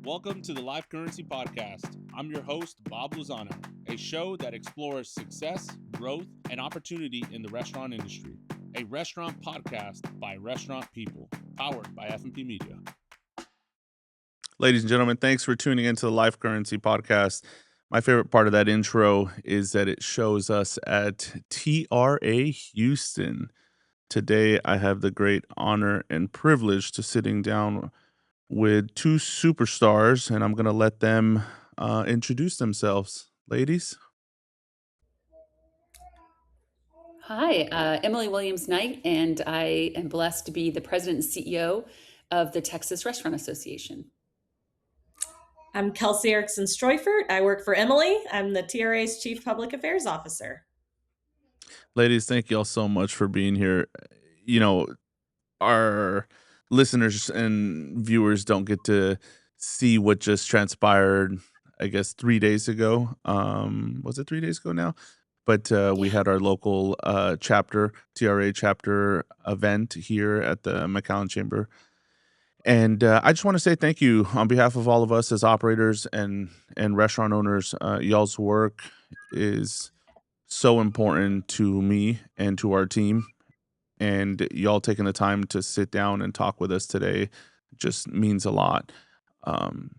Welcome to the Live Currency Podcast. I'm your host, Bob Lozano, a show that explores success, growth, and opportunity in the restaurant industry. A restaurant podcast by restaurant people, powered by F&P Media. Ladies and gentlemen, thanks for tuning into the Live Currency Podcast. My favorite part of that intro is that it shows us at TRA Houston. Today, I have the great honor and privilege to sitting down with two superstars, and I'm going to let them introduce themselves. Ladies? Hi, Emily Williams Knight, and I am blessed to be the president and CEO of the Texas Restaurant Association. I'm Kelsey Erickson Streufert. I work for Emily. I'm the TRA's Chief Public Affairs Officer. Ladies, thank you all so much for being here. You know, our listeners and viewers don't get to see what just transpired, I guess, 3 days ago. Was it 3 days ago now? But we had our local TRA chapter event here at the McAllen Chamber. And I just want to say thank you on behalf of all of us as operators and restaurant owners. Y'all's work is so important to me and to our team. And y'all taking the time to sit down and talk with us today just means a lot.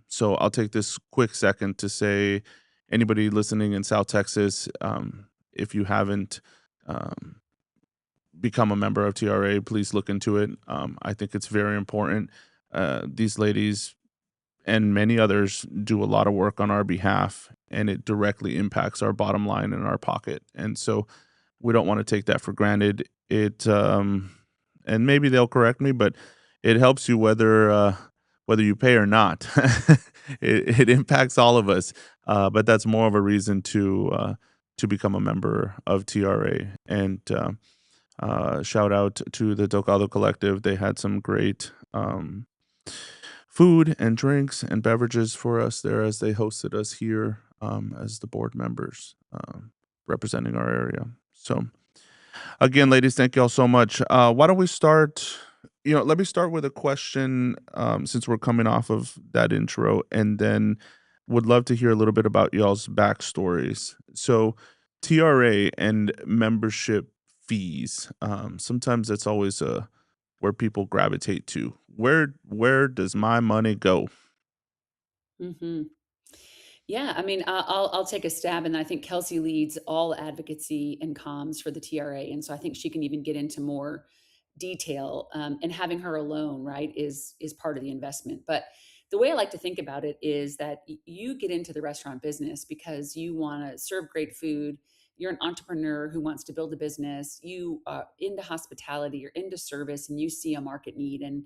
So I'll take this quick second to say, anybody listening in South Texas, if you haven't become a member of TRA, please look into it. I think it's very important. These ladies and many others do a lot of work on our behalf, and it directly impacts our bottom line and our pocket. And so we don't want to take that for granted. And maybe they'll correct me, but it helps you whether you pay or not. It impacts all of us, but that's more of a reason to become a member of TRA. And shout out to the Tocado Collective. They had some great food and drinks and beverages for us there as they hosted us here as the board members representing our area. So again, ladies, thank you all so much. Why don't we start? Let me start with a question since we're coming off of that intro, and then would love to hear a little bit about y'all's backstories. So TRA and membership fees. Sometimes that's always where people gravitate to. Where does my money go? hmm Yeah, I mean, I'll take a stab, and I think Kelsey leads all advocacy and comms for the TRA, and so I think she can even get into more detail. And having her alone, right, is part of the investment. But the way I like to think about it is that you get into the restaurant business because you want to serve great food. You're an entrepreneur who wants to build a business. You are into hospitality, you're into service, and you see a market need, and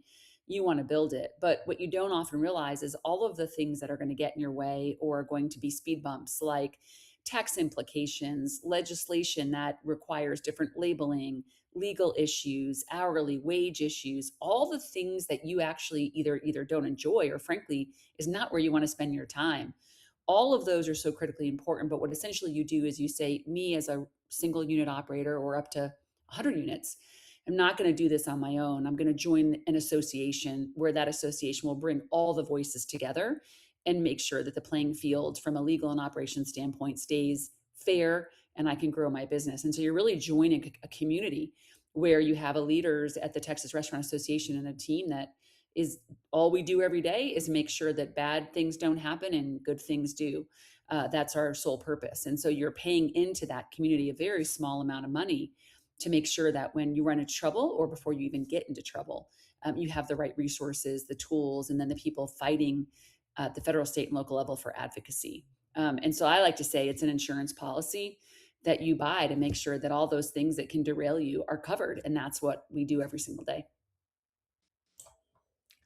you want to build it. But what you don't often realize is all of the things that are going to get in your way or are going to be speed bumps, like tax implications, legislation that requires different labeling, legal issues, hourly wage issues, all the things that you actually either don't enjoy or frankly is not where you want to spend your time. All of those are so critically important. But what essentially you do is you say, me as a single unit operator or up to 100 units, I'm not going to do this on my own. I'm going to join an association where that association will bring all the voices together and make sure that the playing field from a legal and operations standpoint stays fair and I can grow my business. And so you're really joining a community where you have a leaders at the Texas Restaurant Association and a team that is all we do every day is make sure that bad things don't happen and good things do. That's our sole purpose. And so you're paying into that community a very small amount of money to make sure that when you run into trouble or before you even get into trouble, you have the right resources, the tools, and then the people fighting at the federal, state, and local level for advocacy. And so I like to say it's an insurance policy that you buy to make sure that all those things that can derail you are covered. And that's what we do every single day.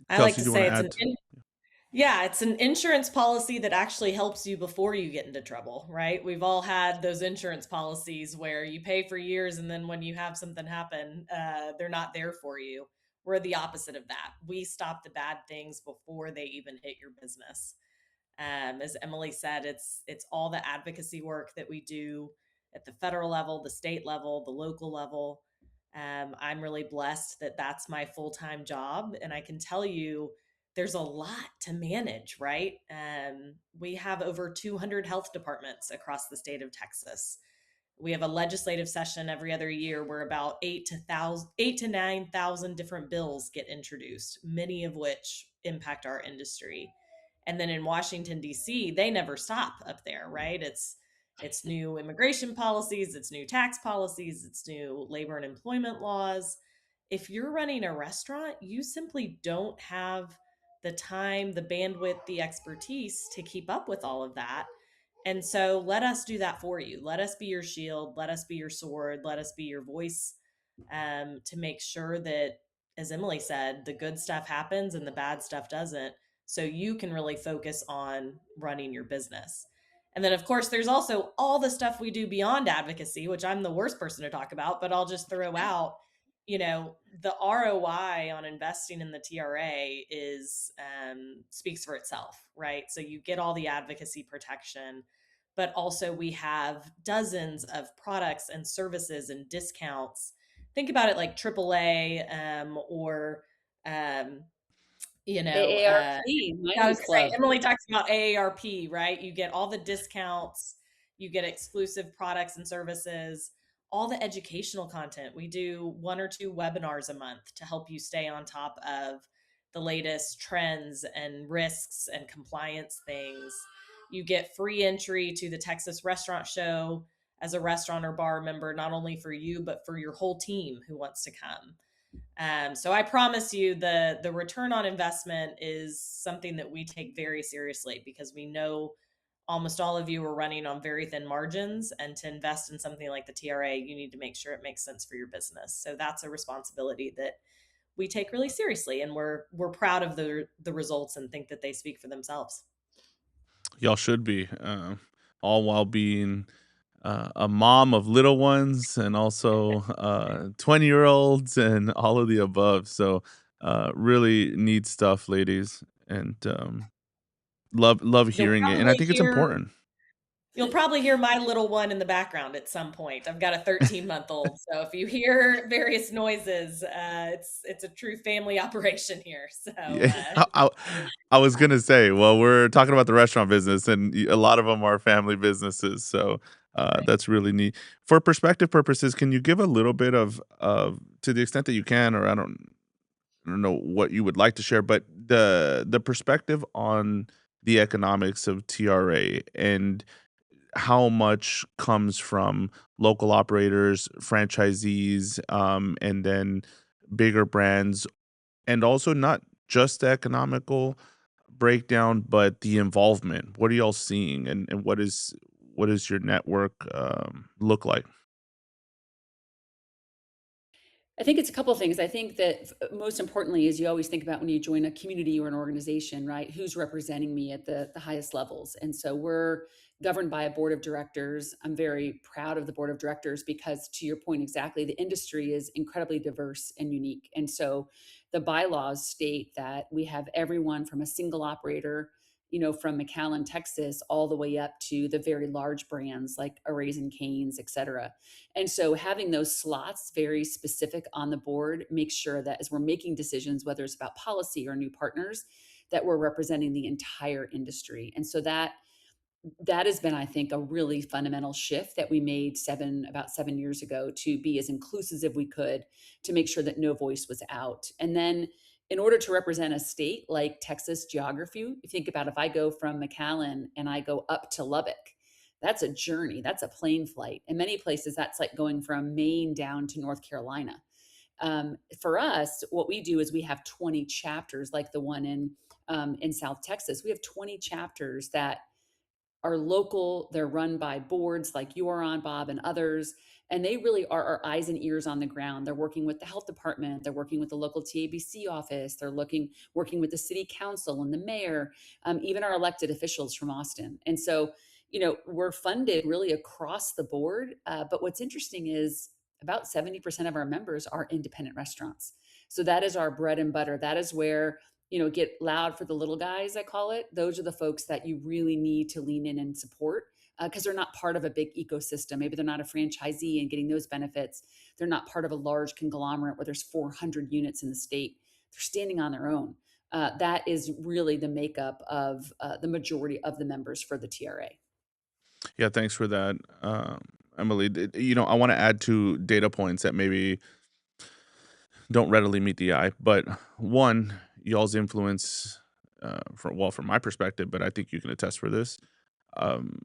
I like Kelsey, to do you want say to add? it's an insurance policy that actually helps you before you get into trouble, right? We've all had those insurance policies where you pay for years and then when you have something happen, they're not there for you. We're the opposite of that. We stop the bad things before they even hit your business. As Emily said, it's all the advocacy work that we do at the federal level, the state level, the local level. I'm really blessed that that's my full-time job. And I can tell you there's a lot to manage, right? We have over 200 health departments across the state of Texas. We have a legislative session every other year where about 8 to 9,000 different bills get introduced, many of which impact our industry. And then in Washington D.C., they never stop up there, right? It's new immigration policies, it's new tax policies, it's new labor and employment laws. If you're running a restaurant, you simply don't have the time, the bandwidth, the expertise to keep up with all of that. And so let us do that for you. Let us be your shield. Let us be your sword. Let us be your voice, to make sure that, as Emily said, the good stuff happens and the bad stuff doesn't. So you can really focus on running your business. And then, of course, there's also all the stuff we do beyond advocacy, which I'm the worst person to talk about, but I'll just throw out, the ROI on investing in the TRA is, speaks for itself, right? So you get all the advocacy protection, but also we have dozens of products and services and discounts. Think about it like AAA, or um, you know, uh, AARP, I was Miami gonna say, Club. Emily talks about AARP, right? You get all the discounts, you get exclusive products and services, all the educational content. We do 1 or 2 webinars a month to help you stay on top of the latest trends and risks and compliance things. You get free entry to the Texas Restaurant Show as a restaurant or bar member, not only for you, but for your whole team who wants to come. So I promise you, the return on investment is something that we take very seriously, because we know almost all of you are running on very thin margins, and to invest in something like the TRA, you need to make sure it makes sense for your business. So that's a responsibility that we take really seriously, and we're proud of the results and think that they speak for themselves. Y'all should be, all while being a mom of little ones and also 20-year-olds and all of the above. So, really neat stuff, ladies. And love You'll hearing it. And I probably think it's hear important. You'll probably hear my little one in the background at some point. I've got a 13-month-old, so if you hear various noises, it's a true family operation here. So, Yeah, I was gonna say, well, we're talking about the restaurant business, and a lot of them are family businesses, so right. that's really neat. For perspective purposes, can you give a little bit of to the extent that you can, or I don't know what you would like to share, but the perspective on the economics of TRA and how much comes from local operators, franchisees, and then bigger brands, and also not just the economical breakdown, but the involvement. What are y'all seeing, and what is your network look like? I think it's a couple of things. I think that most importantly is you always think about when you join a community or an organization, right? Who's representing me at the highest levels? And so we're governed by a board of directors. I'm very proud of the board of directors because, to your point exactly, the industry is incredibly diverse and unique. And so the bylaws state that we have everyone from a single operator, from McAllen, Texas, all the way up to the very large brands like a Raising Cane's, et cetera. And so having those slots very specific on the board makes sure that as we're making decisions, whether it's about policy or new partners, that we're representing the entire industry. And so that has been, I think, a really fundamental shift that we made about 7 years ago, to be as inclusive as we could, to make sure that no voice was out. And then in order to represent a state like Texas geography, you think about, if I go from McAllen and I go up to Lubbock, that's a journey, that's a plane flight. In many places, that's like going from Maine down to North Carolina. For us, what we do is we have 20 chapters, like the one in South Texas. We have 20 chapters that are local. They're run by boards like you are on, Bob, and others. And they really are our eyes and ears on the ground. They're working with the health department. They're working with the local TABC office. They're working with the city council and the mayor, even our elected officials from Austin. And so, we're funded really across the board. But what's interesting is about 70% of our members are independent restaurants. So that is our bread and butter. That is where, get loud for the little guys, I call it. Those are the folks that you really need to lean in and support, because they're not part of a big ecosystem. Maybe they're not a franchisee and getting those benefits. They're not part of a large conglomerate where there's 400 units in the state. They're standing on their own. that is really the makeup of the majority of the members for the TRA. Yeah, thanks for that, Emily. I want to add two data points that maybe don't readily meet the eye. But one, y'all's influence, from my perspective, but I think you can attest for this. Um,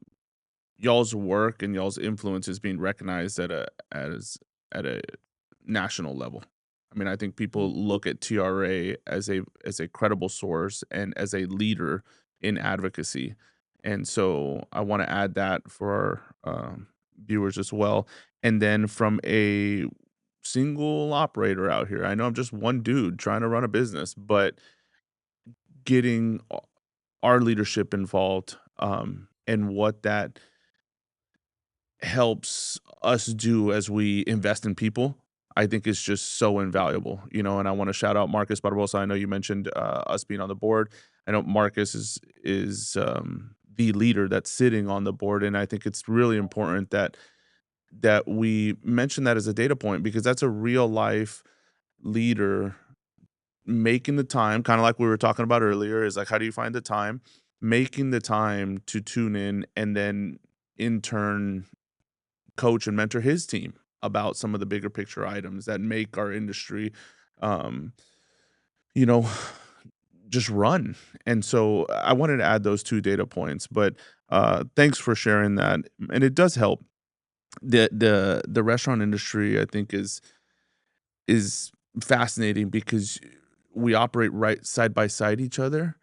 Y'all's work and y'all's influence is being recognized at a national level. I mean, I think people Mhm. look at TRA as a credible source and as a leader in advocacy, and so I want to add that for our viewers as well. And then from a single operator out here, I know I'm just one dude trying to run a business, but getting our leadership involved, and what that helps us do as we invest in people, I think is just so invaluable, and I wanna shout out Marcus Barbosa. I know you mentioned, us being on the board. I know Marcus is the leader that's sitting on the board, and I think it's really important that we mention that as a data point because that's a real life leader making the time, kinda like we were talking about earlier, is like, how do you find the time? Making the time to tune in and then in turn coach and mentor his team about some of the bigger picture items that make our industry, um, you know, just run. And so I wanted to add those two data points, but thanks for sharing that. And it does help. The restaurant industry, I think, is fascinating because we operate right side by side each other,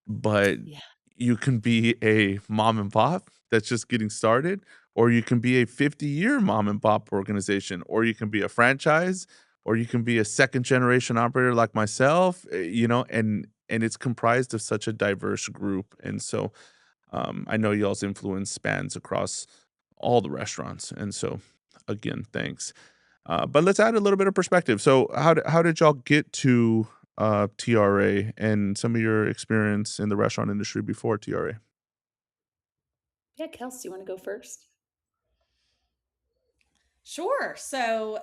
but Yeah. you can be a mom and pop that's just getting started, or you can be a 50-year mom and pop organization, or you can be a franchise, or you can be a second generation operator like myself, and it's comprised of such a diverse group. And so I know y'all's influence spans across all the restaurants. And so again, thanks. But let's add a little bit of perspective. So how did y'all get to TRA and some of your experience in the restaurant industry before TRA? Yeah, Kelsey, you wanna go first? Sure. So,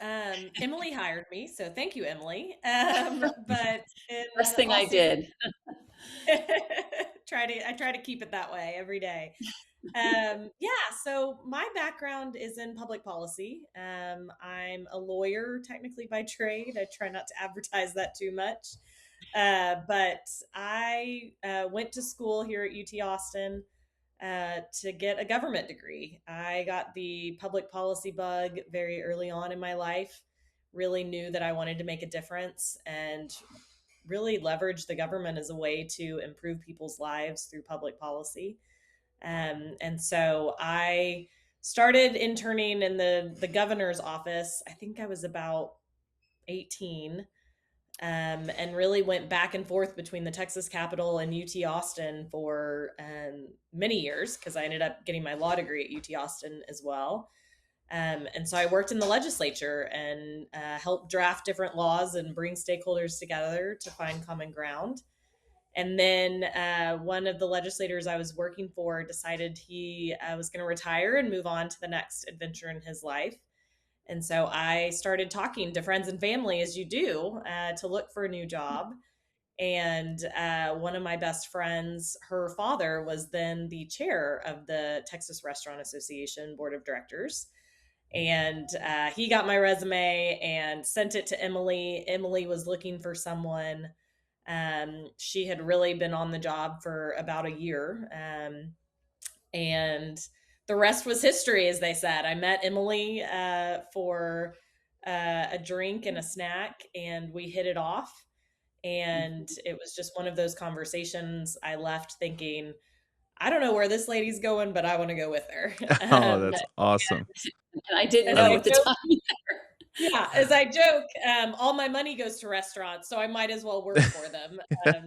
Emily hired me, so thank you, Emily. But in Best thing all I seriousness, did. I try to keep it that way every day. Yeah, so my background is in public policy. I'm a lawyer technically by trade. I try not to advertise that too much. But I went to school here at UT Austin to get a government degree. I got the public policy bug very early on in my life, really knew that I wanted to make a difference and really leverage the government as a way to improve people's lives through public policy. And so I started interning in the governor's office. I think I was about 18, and really went back and forth between the Texas Capitol and UT Austin for many years because I ended up getting my law degree at UT Austin as well. And so I worked in the legislature and helped draft different laws and bring stakeholders together to find common ground. And then one of the legislators I was working for decided he was going to retire and move on to the next adventure in his life. And so I started talking to friends and family, as you do, to look for a new job. And one of my best friends, her father was then the chair of the Texas Restaurant Association Board of Directors. And he got my resume and sent it to Emily. Emily was looking for someone. She had really been on the job for about a year. And the rest was history, as they said. I met Emily for a drink and a snack, and we hit it off. And Mhm. it was just one of those conversations I left thinking, I don't know where this lady's going, but I want to go with her. Oh, Um, that's awesome. And I didn't as know I I at the joke, time either. yeah, as I joke, all my money goes to restaurants, so I might as well work for them.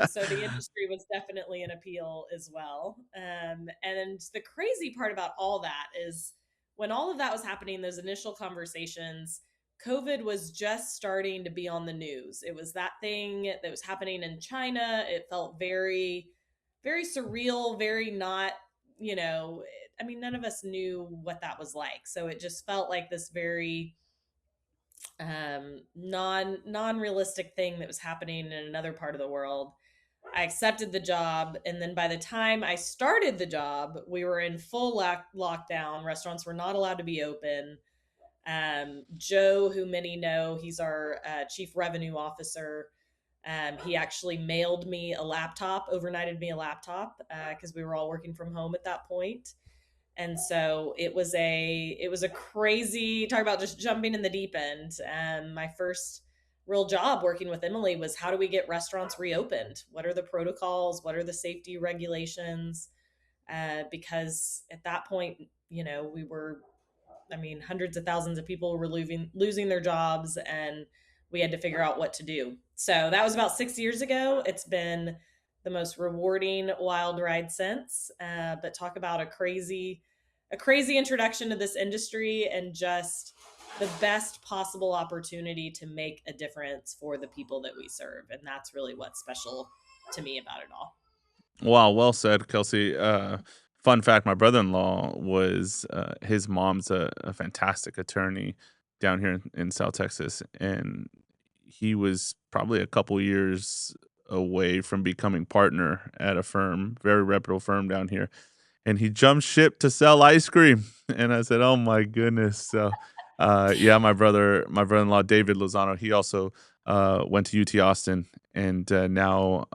So the industry was definitely an appeal as well. And the crazy part about all that is when all of that was happening, those initial conversations, COVID was just starting to be on the news. It was that thing that was happening in China. It felt very, very surreal, very not, you know, I mean, none of us knew what that was like. So it just felt like this very non realistic thing that was happening in another part of the world. I accepted the job. And then by the time I started the job, we were in full lockdown. Restaurants were not allowed to be open. Joe, who many know, he's our chief revenue officer. He actually mailed me a laptop, overnighted me a laptop because we were all working from home at that point. And so it was a crazy, talk about just jumping in the deep end. My first real job working with Emily was, how do we get restaurants reopened? What are the protocols? What are the safety regulations? Because at that point, we were, I mean, hundreds of thousands of people were losing their jobs, and we had to figure out what to do. So that was about 6 years ago. It's been the most rewarding wild ride since. But talk about a crazy introduction to this industry, and just the best possible opportunity to make a difference for the people that we serve. And that's really what's special to me about it all. Wow, well said, Kelsey. Fun fact: my brother-in-law was his mom's a fantastic attorney down here in South Texas, and he was probably a couple years away from becoming partner at a firm, very reputable firm down here, and he jumped ship to sell ice cream. And I said, "Oh my goodness!" So, yeah, my brother-in-law David Lozano, he also went to UT Austin, and now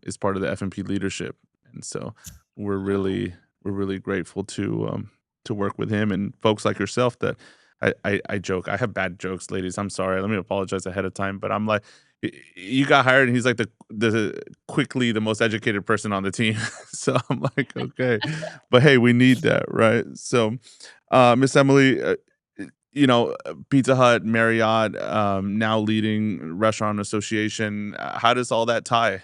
is part of the F&P leadership. And so we're Wow. really we're really grateful to work with him and folks like yourself. That I joke, I have bad jokes, ladies. I'm sorry. Let me apologize ahead of time. But I'm like, You got hired, and he's like the quickly the most educated person on the team." So I'm like, okay, but hey, we need that, right? So, Miss Emily, Pizza Hut, Marriott, now leading Restaurant Association. How does all that tie?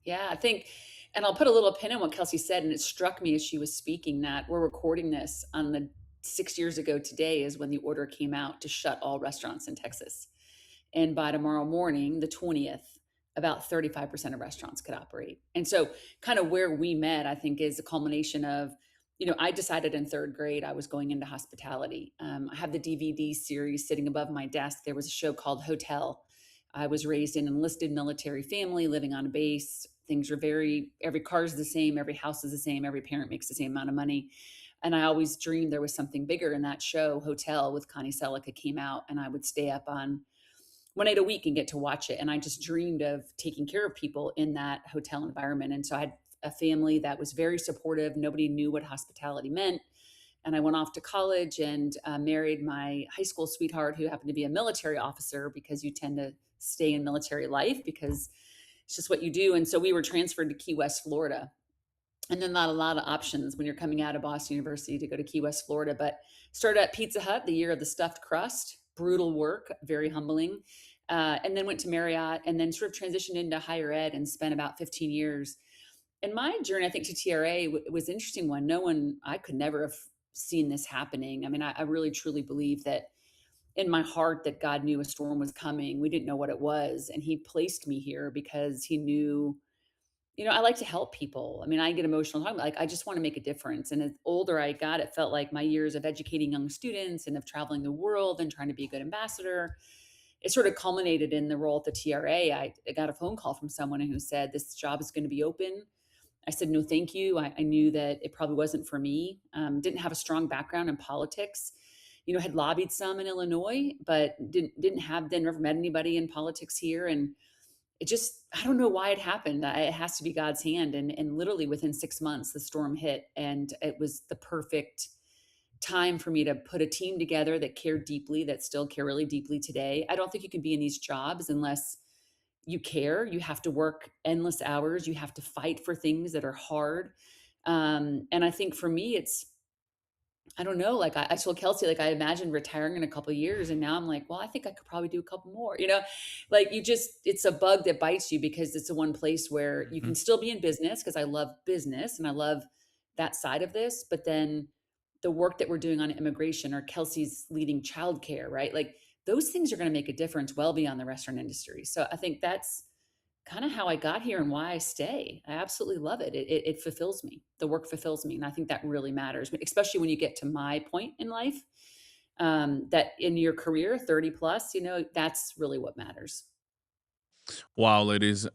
Yeah, I think, and I'll put a little pin in what Kelsey said, and it struck me as she was speaking that we're recording this on the 6 years ago today is when the order came out to shut all restaurants in Texas. And by tomorrow morning, the 20th, about 35% of restaurants could operate. And so, kind of where we met, I think, is a culmination of, I decided in third grade I was going into hospitality. I have the DVD series sitting above my desk. There was a show called Hotel. I was raised in an enlisted military family living on a base. Things are every car is the same, every house is the same, every parent makes the same amount of money. And I always dreamed there was something bigger in that show. Hotel with Connie Selica came out, and I would stay up on 1 night a week and get to watch it. And I just dreamed of taking care of people in that hotel environment. And so I had a family that was very supportive. Nobody knew what hospitality meant. And I went off to college and married my high school sweetheart, who happened to be a military officer, because you tend to stay in military life because it's just what you do. And so we were transferred to Key West, Florida, and then not a lot of options when you're coming out of Boston University to go to Key West, Florida. But started at Pizza Hut, the year of the stuffed crust, brutal work, very humbling. And then went to Marriott, and then sort of transitioned into higher ed and spent about 15 years. And my journey, I think, to TRA was an interesting one. I could never have seen this happening. I mean, I really truly believe that in my heart that God knew a storm was coming. We didn't know what it was. And he placed me here because he knew, I like to help people. I mean, I get emotional talking, like, I just want to make a difference. And as older I got, it felt like my years of educating young students and of traveling the world and trying to be a good ambassador, it sort of culminated in the role at the TRA. I got a phone call from someone who said, "This job is going to be open." I said, "No, thank you." I knew that it probably wasn't for me. Didn't have a strong background in politics. Had lobbied some in Illinois, but didn't never met anybody in politics here. And it just, I don't know why it happened. It has to be God's hand. And literally within 6 months, the storm hit, and it was the perfect time for me to put a team together that cared deeply, that still care really deeply today. I don't think you can be in these jobs unless you care. You have to work endless hours. You have to fight for things that are hard. And I think for me, I don't know. Like I told Kelsey, like I imagined retiring in a couple of years, and now I'm like, well, I think I could probably do a couple more. Like it's a bug that bites you because it's the one place where you can Mhm. still be in business, because I love business and I love that side of this. But then the work that we're doing on immigration, or Kelsey's leading childcare, right? Like those things are going to make a difference well beyond the restaurant industry. So I think that's kind of how I got here and why I stay. I absolutely love it. It fulfills me. The work fulfills me. And I think that really matters, especially when you get to my point in life, that in your career, 30 plus, that's really what matters. Wow, ladies,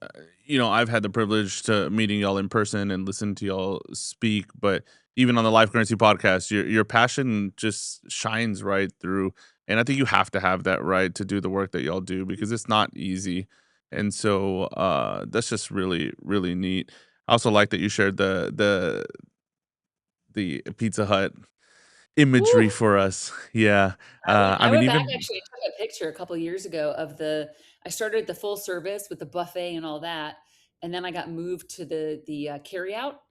I've had the privilege to meeting y'all in person and listen to y'all speak, but even on the Life Currency podcast, your passion just shines right through, and I think you have to have that right to do the work that y'all do because it's not easy, and so that's just really really neat. I also like that you shared the Pizza Hut imagery Woo! for us. Yeah, I I mean went back even actually and took a picture a couple years ago of the I started the full service with the buffet and all that, and then I got moved to the carry out,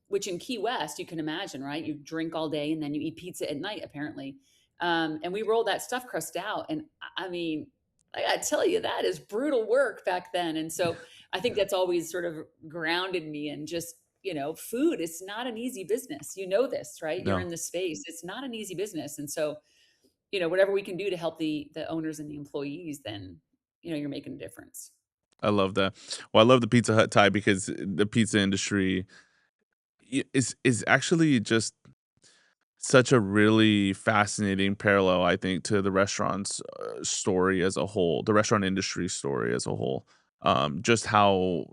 which in Key West, you can imagine, right? You drink all day and then you eat pizza at night, apparently. And we rolled that stuffed crust out. And I mean, I gotta tell you, that is brutal work back then. And so I think that's always sort of grounded me in just, food. It's not an easy business. You know this, right? You're no. in this space. It's not an easy business. And so, whatever we can do to help the owners and the employees, then, you're making a difference. I love that. Well, I love the Pizza Hut tie because the pizza industry is actually just such a really fascinating parallel, I think, to the restaurant's story as a whole, the restaurant industry story as a whole. Just how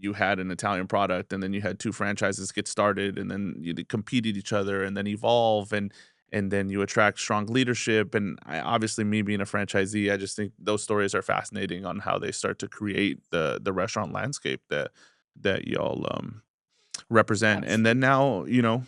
you had an Italian product, and then you had two franchises get started, and then you competed each other, and then evolve, and then you attract strong leadership. And obviously, me being a franchisee, I just think those stories are fascinating on how they start to create the restaurant landscape that y'all represent. And then Absolutely. now,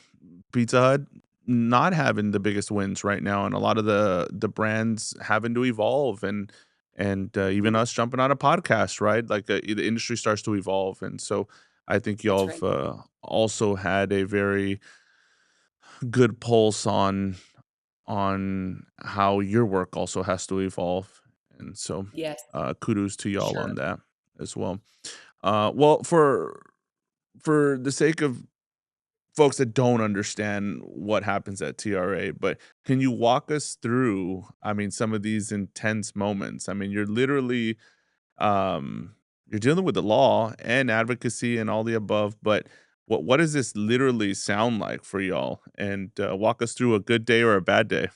Pizza Hut not having the biggest wins right now, and a lot of the brands having to evolve, and even Yeah, us jumping on a podcast, right? Like the industry starts to evolve, and so I think that's y'all have right. also had a very good pulse on how your work also has to evolve, and so Yes, kudos to for y'all sure. on that as well. Well, for the sake of folks that don't understand what happens at TRA, but can you walk us through, I mean, some of these intense moments? I mean, you're literally, you're dealing with the law and advocacy and all the above, but what does this literally sound like for y'all? And walk us through a good day or a bad day.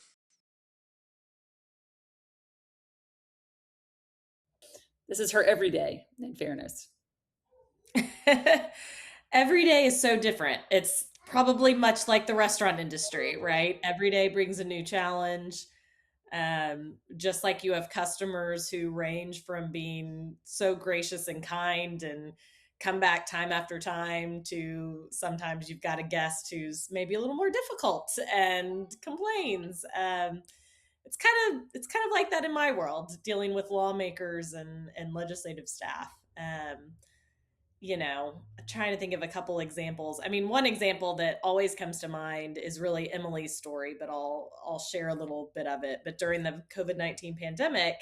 This is her every day, in fairness. Every day is so different. It's probably much like the restaurant industry, right? Every day brings a new challenge. Just like you have customers who range from being so gracious and kind and come back time after time to sometimes you've got a guest who's maybe a little more difficult and complains. It's kind of like that in my world, dealing with lawmakers and legislative staff. Trying to think of a couple examples. I mean, one example that always comes to mind is really Emily's story, but I'll share a little bit of it. But during the COVID-19 pandemic,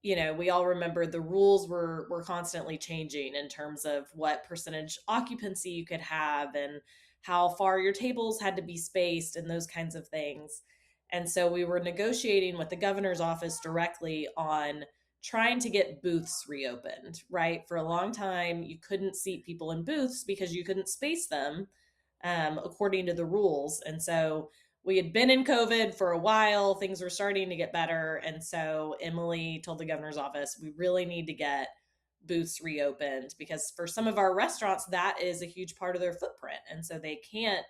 we all remember the rules were constantly changing in terms of what percentage occupancy you could have and how far your tables had to be spaced and those kinds of things. And so we were negotiating with the governor's office directly on trying to get booths reopened, right? For a long time, you couldn't seat people in booths because you couldn't space them according to the rules. And so we had been in COVID for a while, things were starting to get better. And so Emily told the governor's office, we really need to get booths reopened because for some of our restaurants, that is a huge part of their footprint. And so they can't,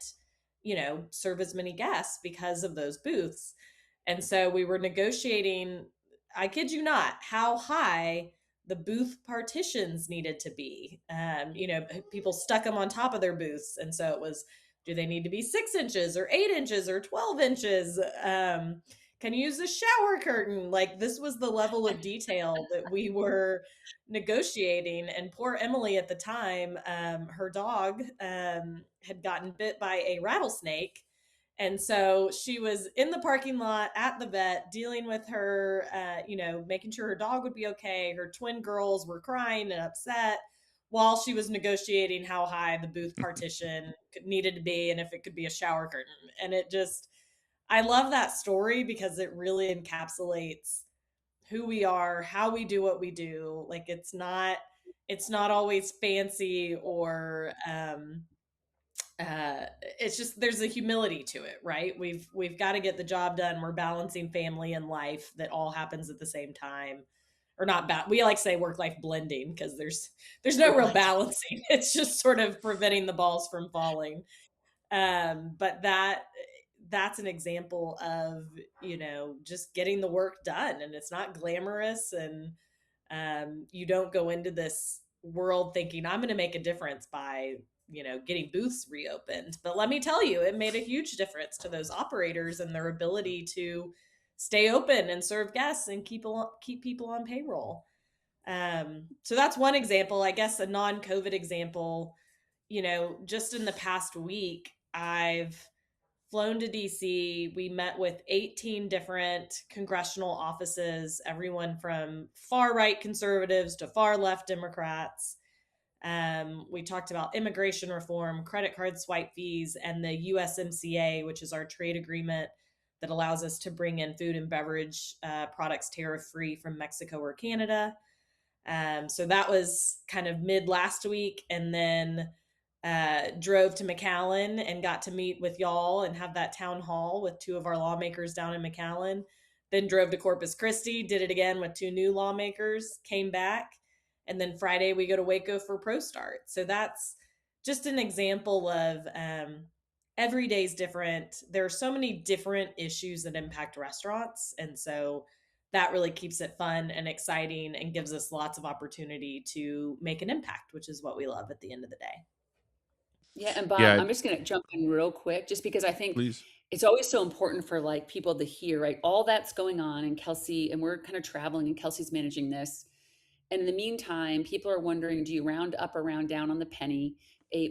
serve as many guests because of those booths. And so we were negotiating, I kid you not, how high the booth partitions needed to be. People stuck them on top of their booths. And so it was, do they need to be 6 inches or 8 inches or 12 inches? Can you use a shower curtain? Like, this was the level of detail that we were negotiating. And poor Emily at the time, her dog had gotten bit by a rattlesnake. And so she was in the parking lot at the vet dealing with her, making sure her dog would be okay. Her twin girls were crying and upset while she was negotiating how high the booth partition needed to be and if it could be a shower curtain. And I love that story because it really encapsulates who we are, how we do what we do. Like it's not always fancy or it's just there's a humility to it, right? We've got to get the job done. We're balancing family and life that all happens at the same time. or not bad. We like to say work life blending because there's no real Right. balancing. It's just sort of preventing the balls from falling. But that's an example of, just getting the work done, and it's not glamorous, and you don't go into this world thinking I'm going to make a difference by, getting booths reopened. But let me tell you, it made a huge difference to those operators and their ability to stay open and serve guests and keep people on payroll. So that's one example. I guess a non-COVID example, just in the past week, I've flown to DC. We met with 18 different congressional offices, everyone from far right conservatives to far left Democrats. We talked about immigration reform, credit card swipe fees, and the USMCA, which is our trade agreement that allows us to bring in food and beverage products tariff free from Mexico or Canada. So that was kind of mid last week. And then drove to McAllen and got to meet with y'all and have that town hall with two of our lawmakers down in McAllen. Then drove to Corpus Christi, did it again with two new lawmakers, came back. And then Friday we go to Waco for Pro Start. So that's just an example of every day's different. There are so many different issues that impact restaurants. And so that really keeps it fun and exciting and gives us lots of opportunity to make an impact, which is what we love at the end of the day. Yeah, and Bob, Yeah, I'm just gonna jump in real quick just because I think please. it's always so important for, like, people to hear, right? All that's going on, and Kelsey and we're kinda traveling, and Kelsey's managing this. And in the meantime, people are wondering, do you round up or round down on the penny?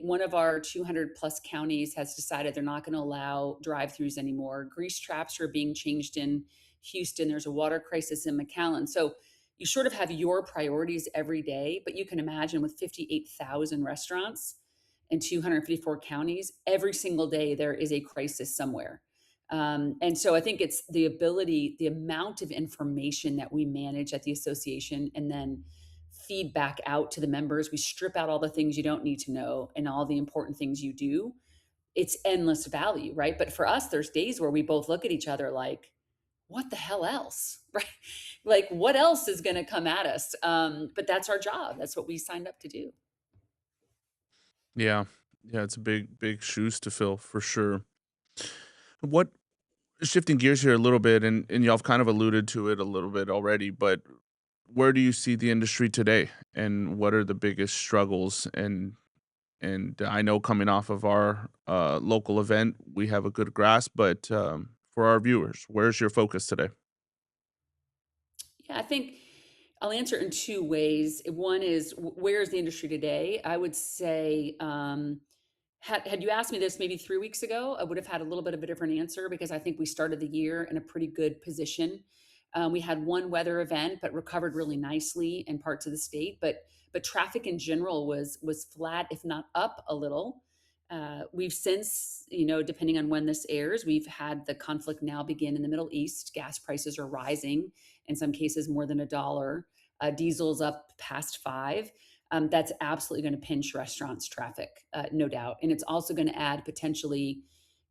One of our 200 plus counties has decided they're not going to allow drive-throughs anymore. Grease traps are being changed in Houston. There's a water crisis in McAllen. So you sort of have your priorities every day, but you can imagine with 58,000 restaurants in 254 counties, every single day there is a crisis somewhere. And so I think it's the ability, the amount of information that we manage at the association and then feed back out to the members. We strip out all the things you don't need to know and all the important things you do. It's endless value, right? But for us, there's days where we both look at each other like, what the hell else? Right? Like, what else is going to come at us? But that's our job. That's what we signed up to do. Yeah. Yeah, it's a big shoes to fill for sure. What Shifting gears here a little bit, and y'all have kind of alluded to it a little bit already, but where do you see the industry today, and what are the biggest struggles? And I know coming off of our local event, we have a good grasp, but for our viewers, where's your focus today? Yeah, I think I'll answer it in two ways. One is where is the industry today? I would say, had you asked me this maybe 3 weeks ago, I would have had a little bit of a different answer because I think we started the year in a pretty good position. We had one weather event, but recovered really nicely in parts of the state. But traffic in general was flat, if not up a little. We've since, depending on when this airs, we've had the conflict now begin in the Middle East. Gas prices are rising, in some cases more than $1. Diesel's up past five. That's absolutely going to pinch restaurants' traffic, no doubt. And it's also going to add potentially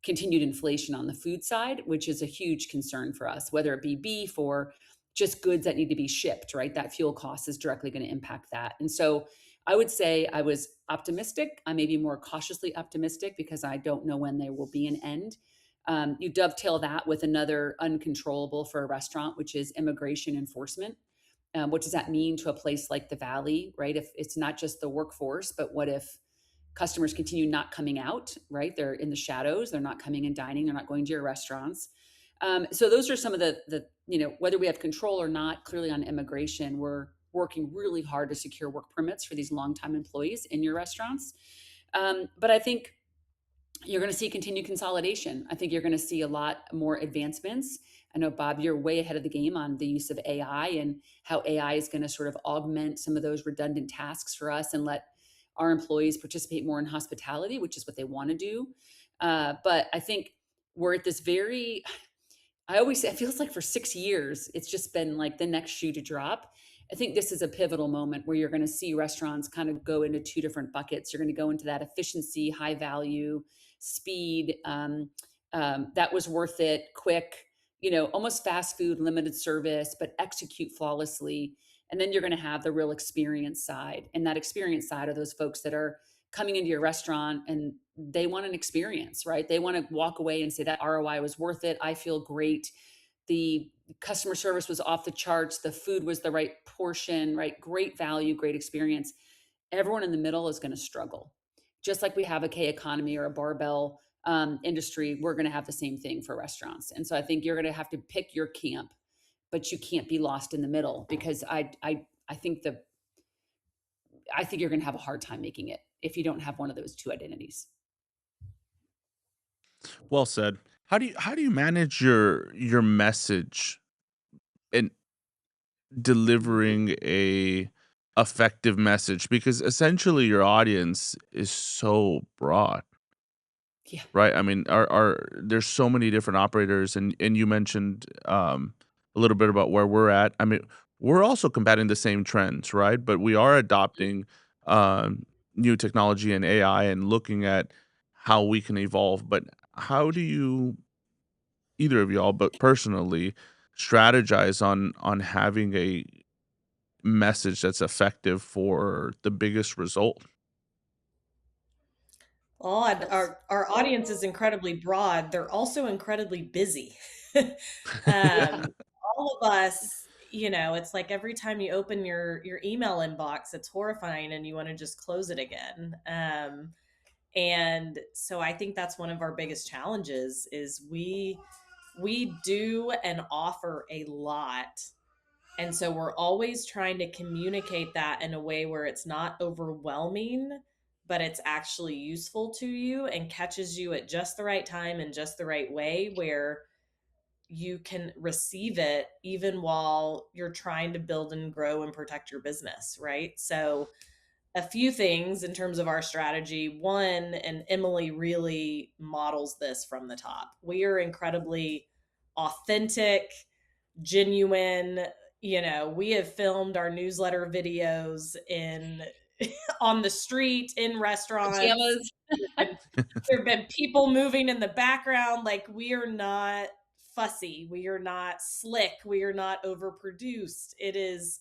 continued inflation on the food side, which is a huge concern for us, whether it be beef or just goods that need to be shipped, right? That fuel cost is directly going to impact that. And so I would say I was optimistic. I may be more cautiously optimistic because I don't know when there will be an end. You dovetail that with another uncontrollable for a restaurant, which is immigration enforcement. What does that mean to a place like the Valley, right? If it's not just the workforce, but what if customers continue not coming out, right? They're in the shadows, they're not coming and dining, they're not going to your restaurants. So those are some of whether we have control or not, clearly on immigration, we're working really hard to secure work permits for these longtime employees in your restaurants. But I think you're going to see continued consolidation. I think you're going to see a lot more advancements. I know, Bob, you're way ahead of the game on the use of AI and how AI is going to sort of augment some of those redundant tasks for us and let our employees participate more in hospitality, which is what they want to do. But I think we're at this I always say it feels like for 6 years, it's just been like the next shoe to drop. I think this is a pivotal moment where you're going to see restaurants kind of go into two different buckets. You're going to go into that efficiency, high value, speed, that was worth it, quick, almost fast food, limited service, but execute flawlessly. And then you're going to have the real experience side. And that experience side are those folks that are coming into your restaurant and they want an experience, right? They want to walk away and say that ROI was worth it. I feel great. The customer service was off the charts. The food was the right portion, right? Great value, great experience. Everyone in the middle is going to struggle. Just like we have a K economy or a barbell industry, we're going to have the same thing for restaurants. And so I think you're going to have to pick your camp, but you can't be lost in the middle because I think you're going to have a hard time making it if you don't have one of those two identities. Well said. How do you manage your message and Mhm. delivering a effective message? Because essentially your audience is so broad. Yeah. Right, I mean, our there's so many different operators, and you mentioned, a little bit about where we're at. I mean, we're also combating the same trends, right? But we are adopting, new technology and AI and looking at how we can evolve. But how do you, either of y'all, but personally, strategize on having a message that's effective for the biggest result? Well, and Kels. our audience is incredibly broad. They're also incredibly busy. Yeah. All of us, it's like every time you open your email inbox, it's horrifying, and you want to just close it again. And so I think that's one of our biggest challenges is we do and offer a lot, and so we're always trying to communicate that in a way where it's not overwhelming, but it's actually useful to you and catches you at just the right time and just the right way where you can receive it even while you're trying to build and grow and protect your business, right? So, a few things in terms of our strategy. One, and Emily really models this from the top. We are incredibly authentic, genuine. We have filmed our newsletter videos in on the street, in restaurants. Pajamas. There have been people moving in the background. Like, we are not fussy. We are not slick. We are not overproduced. It is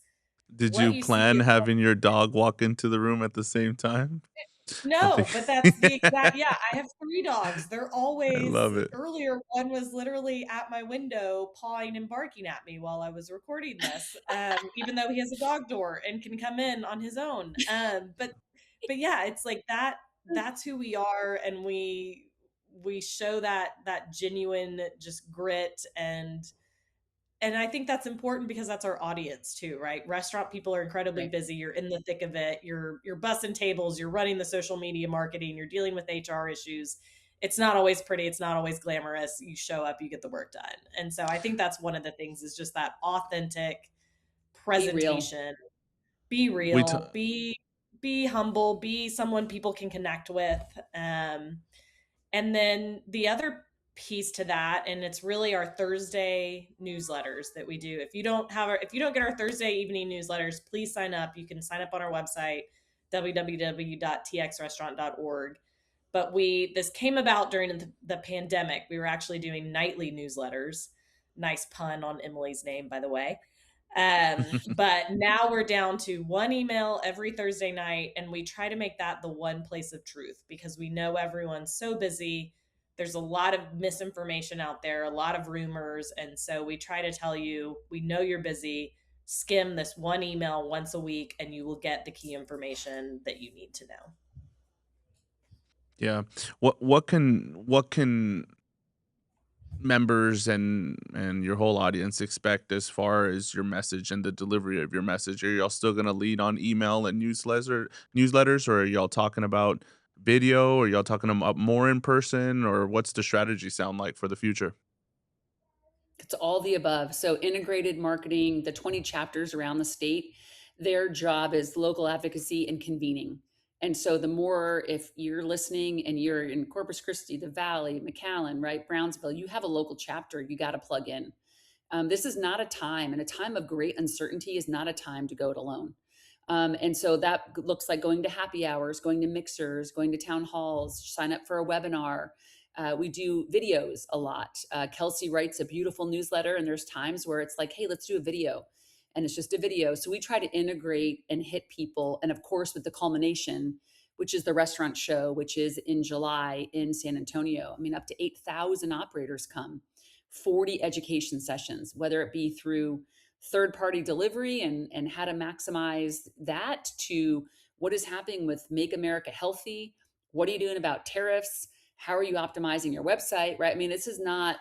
Did what you you see plan is what. having your dog walk into the room at the same time? I No, think but that's the exact. Yeah, I have 3 dogs. They're I always love it. earlier, one was literally at my window pawing and barking at me while I was recording this, even though he has a dog door and can come in on his own. But yeah, it's like that's who we are, and we show that genuine just grit, and I think that's important because that's our audience too, right? Restaurant people are incredibly Right. busy. You're in the thick of it. You're bussing tables, you're running the social media marketing, you're dealing with HR issues. It's not always pretty, it's not always glamorous. You show up, you get the work done. And so I think that's one of the things is just that authentic Be real. presentation. Be We t real, be humble, be someone people can connect with. And then the other piece to that, and it's really our Thursday newsletters that we do. If you don't get our Thursday evening newsletters, please sign up. You can sign up on our website, www.txrestaurant.org. But this came about during the pandemic. We were actually doing nightly newsletters. Nice pun on Emily's name, by the way. But now we're down to one email every Thursday night, and we try to make that the one place of truth because we know everyone's so busy. There's a lot of misinformation out there, a lot of rumors. And so we try to tell you, we know you're busy. Skim this one email once a week, and you will get the key information that you need to know. Yeah. What can members and your whole audience expect as far as your message and the delivery of your message? Are y'all still gonna lead on email and newsletters, or are y'all talking about video? Or y'all talking about more in person, or what's the strategy sound like for the future? It's all the above. So integrated marketing, the 20 chapters around the state, their job is local advocacy and convening. And so the more, if you're listening and you're in Corpus Christi, the Valley, McAllen, right, Brownsville, you have a local chapter you got to plug in. This is not a time, and a time of great uncertainty is not a time to go it alone. And so that looks like going to happy hours, going to mixers, going to town halls, sign up for a webinar. We do videos a lot. Kelsey writes a beautiful newsletter, and there's times where it's like, hey, let's do a video. and it's just a video. So we try to integrate and hit people. And of course, with the culmination, which is the restaurant show, which is in July in San Antonio. I mean, up to 8,000 operators come, 40 education sessions, whether it be through third party delivery and how to maximize that, to what is happening with Make America Healthy. What are you doing about tariffs? How are you optimizing your website? Right. I mean, this is not,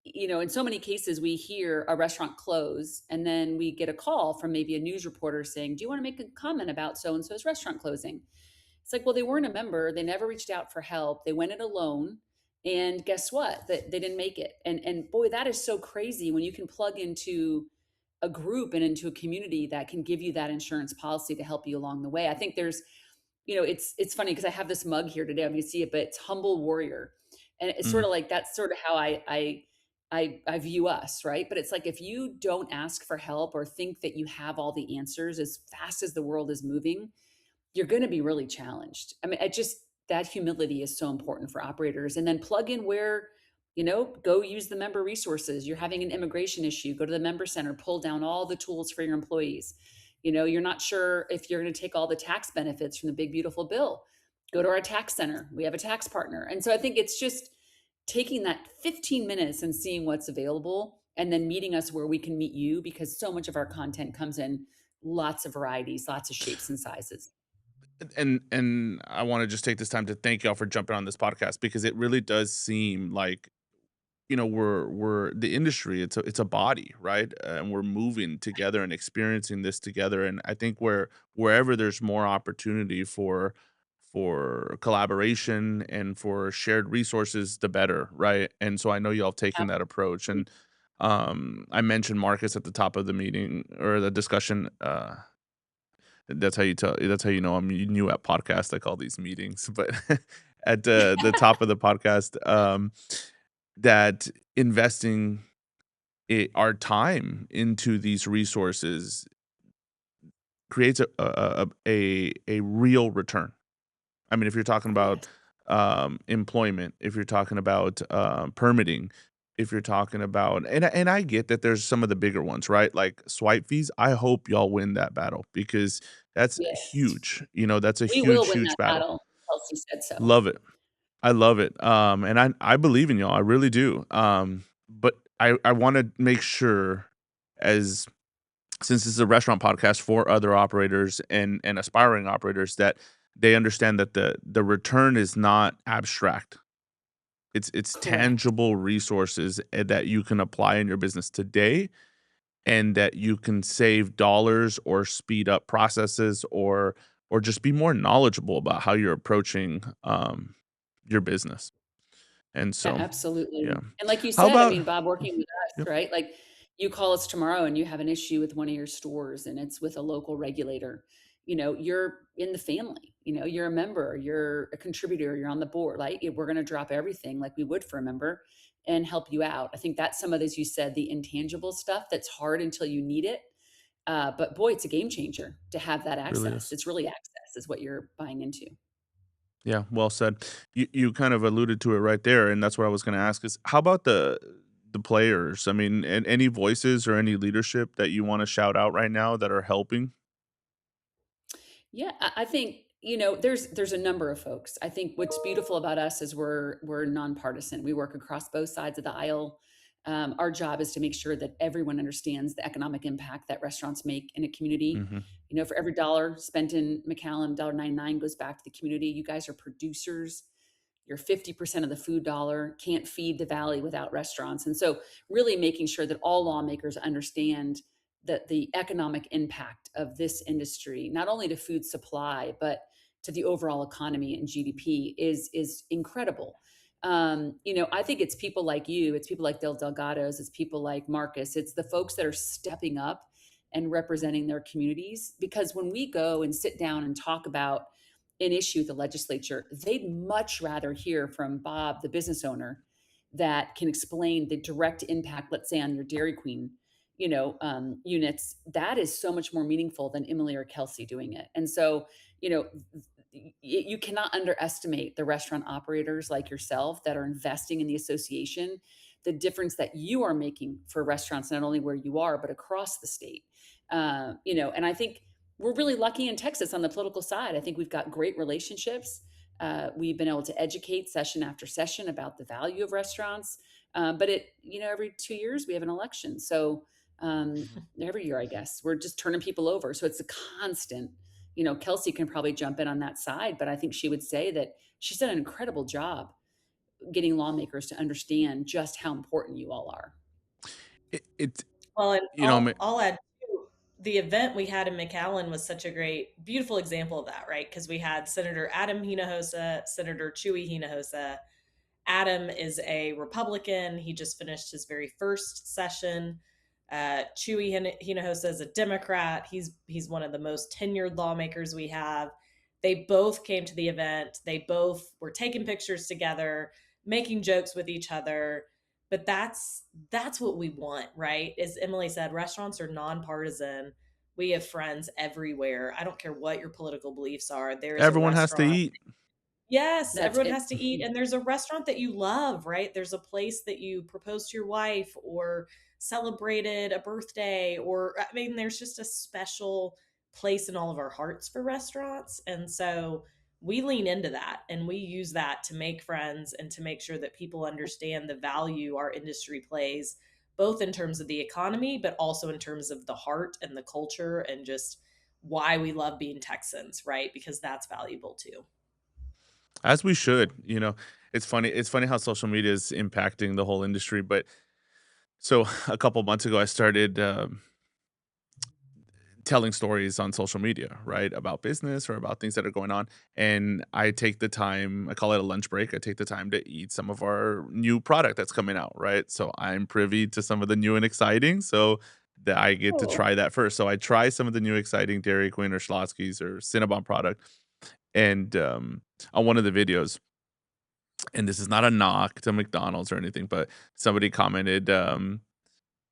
in so many cases, we hear a restaurant close and then we get a call from maybe a news reporter saying, "Do you want to make a comment about so and so's restaurant closing?" It's like, well, they weren't a member. They never reached out for help. They went it alone. And guess what? That they didn't make it. And boy, that is so crazy when you can plug into a group and into a community that can give you that insurance policy to help you along the way. I think there's, it's funny because I have this mug here today. I mean, you see it, but it's humble warrior. And it's sort Mm. of like that's sort of how I view us, right? But it's like if you don't ask for help or think that you have all the answers as fast as the world is moving, you're going to be really challenged. I mean, that humility is so important for operators. And then plug in where, go use the member resources. You're having an immigration issue, go to the member center, pull down all the tools for your employees. You're not sure if you're going to take all the tax benefits from the big, beautiful bill. Go to our tax center. We have a tax partner. And so I think it's just taking that 15 minutes and seeing what's available and then meeting us where we can meet you, because so much of our content comes in lots of varieties, lots of shapes and sizes. And I want to just take this time to thank y'all for jumping on this podcast, because it really does seem like, we're the industry, it's a body, right? And we're moving together and experiencing this together. And I think wherever there's more opportunity for collaboration and for shared resources, the better, right? And so I know y'all have taken that approach. And I mentioned Marcus at the top of the meeting or the discussion. That's how you know I'm new at podcast. I call these meetings, but at the top of the podcast, that investing our time into these resources creates a real return. I mean, if you're talking about Yes. employment, if you're talking about permitting, if you're talking about, and I get that there's some of the bigger ones, right? Like swipe fees. I hope y'all win that battle, because that's Yes. huge. That's a We will huge, win huge that battle. battle. Kelsey said so. Love it. I love it. And I believe in y'all. I really do. But I want to make sure, as since this is a restaurant podcast for other operators and aspiring operators, that they understand that the return is not abstract. It's Correct. tangible resources that you can apply in your business today, and that you can save dollars or speed up processes, or just be more knowledgeable about how you're approaching your business. And so, yeah. Absolutely. And like you How said, I about mean, Bob, working with us, Yep. right? Like you call us tomorrow and you have an issue with one of your stores and it's with a local regulator. You're in the family, you're a member, you're a contributor, you're on the board. Like we're going to drop everything like we would for a member and help you out. I think that's some of, as you said, the intangible stuff that's hard until you need it. But boy, it's a game changer to have that Really access. is. It's really access is what you're buying into. Yeah, well said. You kind of alluded to it right there, and that's what I was gonna ask is, how about the players? I mean, and any voices or any leadership that you wanna shout out right now that are helping? Yeah, I think there's a number of folks. I think what's beautiful about us is we're nonpartisan. We work across both sides of the aisle. Our job is to make sure that everyone understands the economic impact that restaurants make in a community. Mhm. For every dollar spent in McAllen, $1.99 goes back to the community. You guys are producers. You're 50% of the food dollar. Can't feed the valley without restaurants. And so really making sure that all lawmakers understand that the economic impact of this industry, not only to food supply, but to the overall economy and GDP is incredible. I think it's people like you, it's people like Del Delgado's, it's people like Marcus, it's the folks that are stepping up and representing their communities. Because when we go and sit down and talk about an issue with the legislature, they'd much rather hear from Bob, the business owner, that can explain the direct impact, let's say, on your Dairy Queen, units. That is so much more meaningful than Emily or Kelsey doing it. And so, you know, you cannot underestimate the restaurant operators like yourself that are investing in the association, the difference that you are making for restaurants, not only where you are, but across the state. And I think we're really lucky in Texas on the political side. I think we've got great relationships. We've been able to educate session after session about the value of restaurants. But every 2 years we have an election. So every year, I guess, we're just turning people over. So it's a constant. Kelsey can probably jump in on that side, but I think she would say that she's done an incredible job getting lawmakers to understand just how important you all are. It Well, and you know, I'll add too, the event we had in McAllen was such a great, beautiful example of that, right? Because we had Senator Adam Hinojosa, Senator Chuy Hinojosa. Adam is a Republican. He just finished his very first session. Chuy Hinojosa is a Democrat. He's one of the most tenured lawmakers we have. They both came to the event. They both were taking pictures together, making jokes with each other. But that's what we want, right? As Emily said, restaurants are nonpartisan. We have friends everywhere. I don't care what your political beliefs are. There is a everyone has to restaurant. eat. Yes, That's everyone it. has to eat, and there's a restaurant that you love, right? There's a place that you proposed to your wife or celebrated a birthday, or I mean, there's just a special place in all of our hearts for restaurants. And so we lean into that and we use that to make friends and to make sure that people understand the value our industry plays, both in terms of the economy, but also in terms of the heart and the culture and just why we love being Texans, right? Because that's valuable too. As we should, it's funny how social media is impacting the whole industry, but so a couple months ago, I started, telling stories on social media, right, about business or about things that are going on, and I take the time I call it a lunch break, I take the time to eat some of our new product that's coming out, right? So, I'm privy to some of the new and exciting, so that I get to Cool. try that first. So, I try some of the new exciting Dairy Queen or Schlotzsky's or Cinnabon product, and, on one of the videos, and this is not a knock to McDonald's or anything, but somebody commented, "Oh,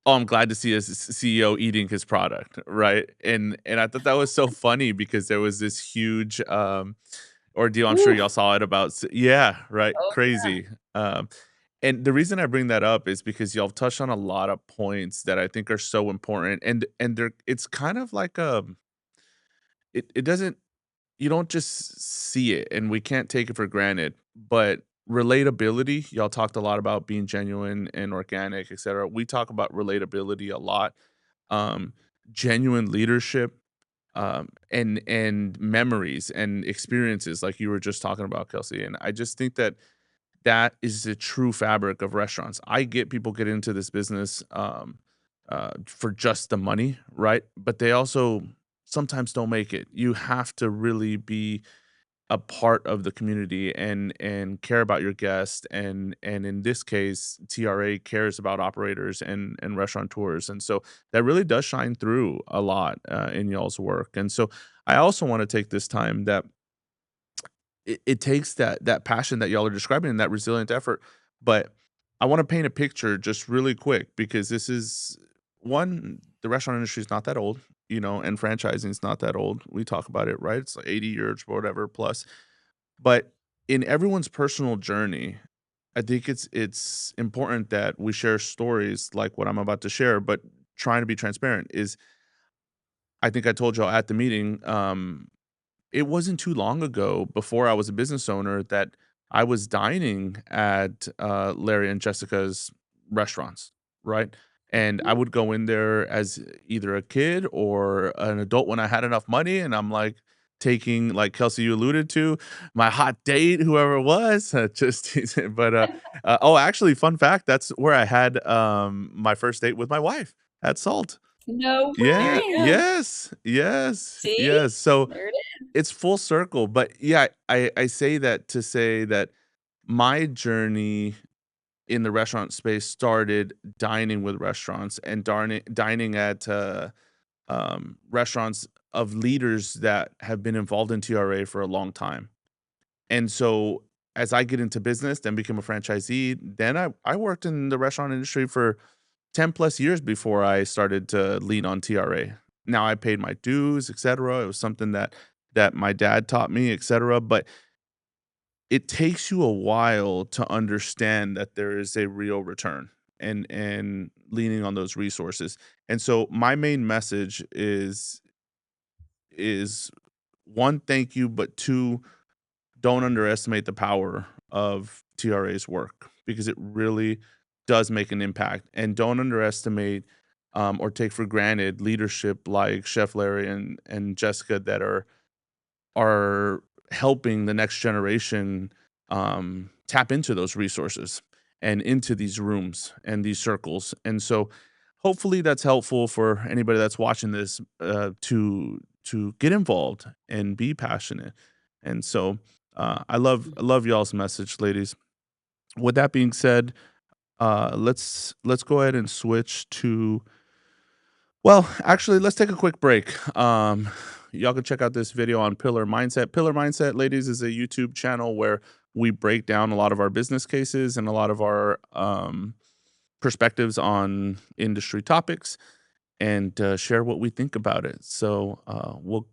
I'm glad to see a CEO eating his product," right? And I thought that was so funny because there was this huge, ordeal, I'm sure Ooh. y'all saw it about yeah, right, Oh, yeah. crazy, and the reason I bring that up is because y'all touched on a lot of points that I think are so important, and they're it's kind of like, it doesn't you don't just see it, and we can't take it for granted, but relatability, y'all talked a lot about being genuine and organic, etcetera. We talk about relatability a lot, um, genuine leadership, and memories and experiences like you were just talking about, Kelsey, and I just think that that is the true fabric of restaurants. I get people get into this business, for just the money, right? But they also sometimes don't make it. You have to really be a part of the community and care about your guests, and in this case, TRA cares about operators and restaurateurs, and so that really does shine through a lot, in y'all's work, and so I also wanna take this time that it takes that passion that y'all are describing and that resilient effort, but I wanna paint a picture just really quick because this is one, the restaurant industry is not that old, and franchising is not that old. We talk about it, right? It's like 80 years, whatever, plus. But in everyone's personal journey, I think it's important that we share stories like what I'm about to share, but trying to be transparent is I think I told y'all at the meeting, it wasn't too long ago before I was a business owner that I was dining at, Larry and Jessica's restaurants, right? And I would go in there as either a kid or an adult when I had enough money, and I'm, like, taking like Kelsey, you alluded to, my hot date, whoever it was, just teasing, but, oh, actually, fun fact, that's where I had, my first date with my wife, at Salt. No There Yeah, you way. go. yes, yes, See? yes, so There it is. it's full circle, but yeah, I say that to say that my journey in the restaurant space started dining with restaurants and dining at, restaurants of leaders that have been involved in TRA for a long time, and so, as I get into business, then become a franchisee, then I worked in the restaurant industry for 10 plus years before I started to lean on TRA. Now I paid my dues, etcetera. It was something that my dad taught me, etcetera, but it takes you a while to understand that there is a real return. and leaning on those resources. And so my main message is one, thank you, but two, don't underestimate the power of TRA's work because it really does make an impact. And don't underestimate or take for granted leadership like Chef Larry and Jessica that are helping the next generation tap into those resources and into these rooms and these circles. And so hopefully that's helpful for anybody that's watching this to get involved and be passionate. And so I love y'all's message, ladies. With that being said, let's go ahead and switch to, well, actually, let's take a quick break. Y'all can check out this video on Pillar Mindset. Pillar Mindset, ladies, is a YouTube channel where we break down a lot of our business cases and a lot of our perspectives on industry topics and share what we think about it. So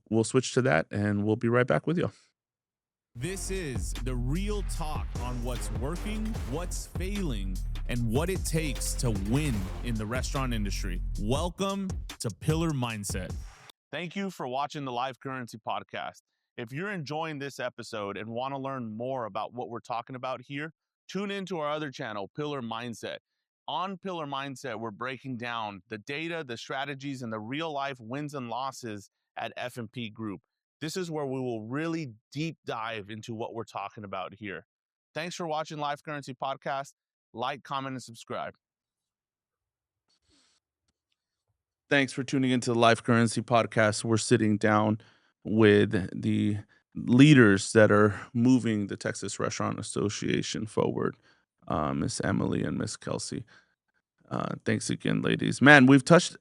we'll switch to that, and we'll be right back with you. This is the real talk on what's working, what's failing, and what it takes to win in the restaurant industry. Welcome to Pillar Mindset. Thank you for watching the Live Currency Podcast. If you're enjoying this episode and want to learn more about what we're talking about here, tune into our other channel, Pillar Mindset. On Pillar Mindset, we're breaking down the data, the strategies, and the real-life wins and losses at F&P Group. This is where we will really deep dive into what we're talking about here. Thanks for watching Live Currency Podcast. Like, comment, and subscribe. Thanks for tuning into the Life Currency Podcast. We're sitting down with the leaders that are moving the Texas Restaurant Association forward, Miss Emily and Miss Kelsey. Thanks again, ladies. Man, we've touched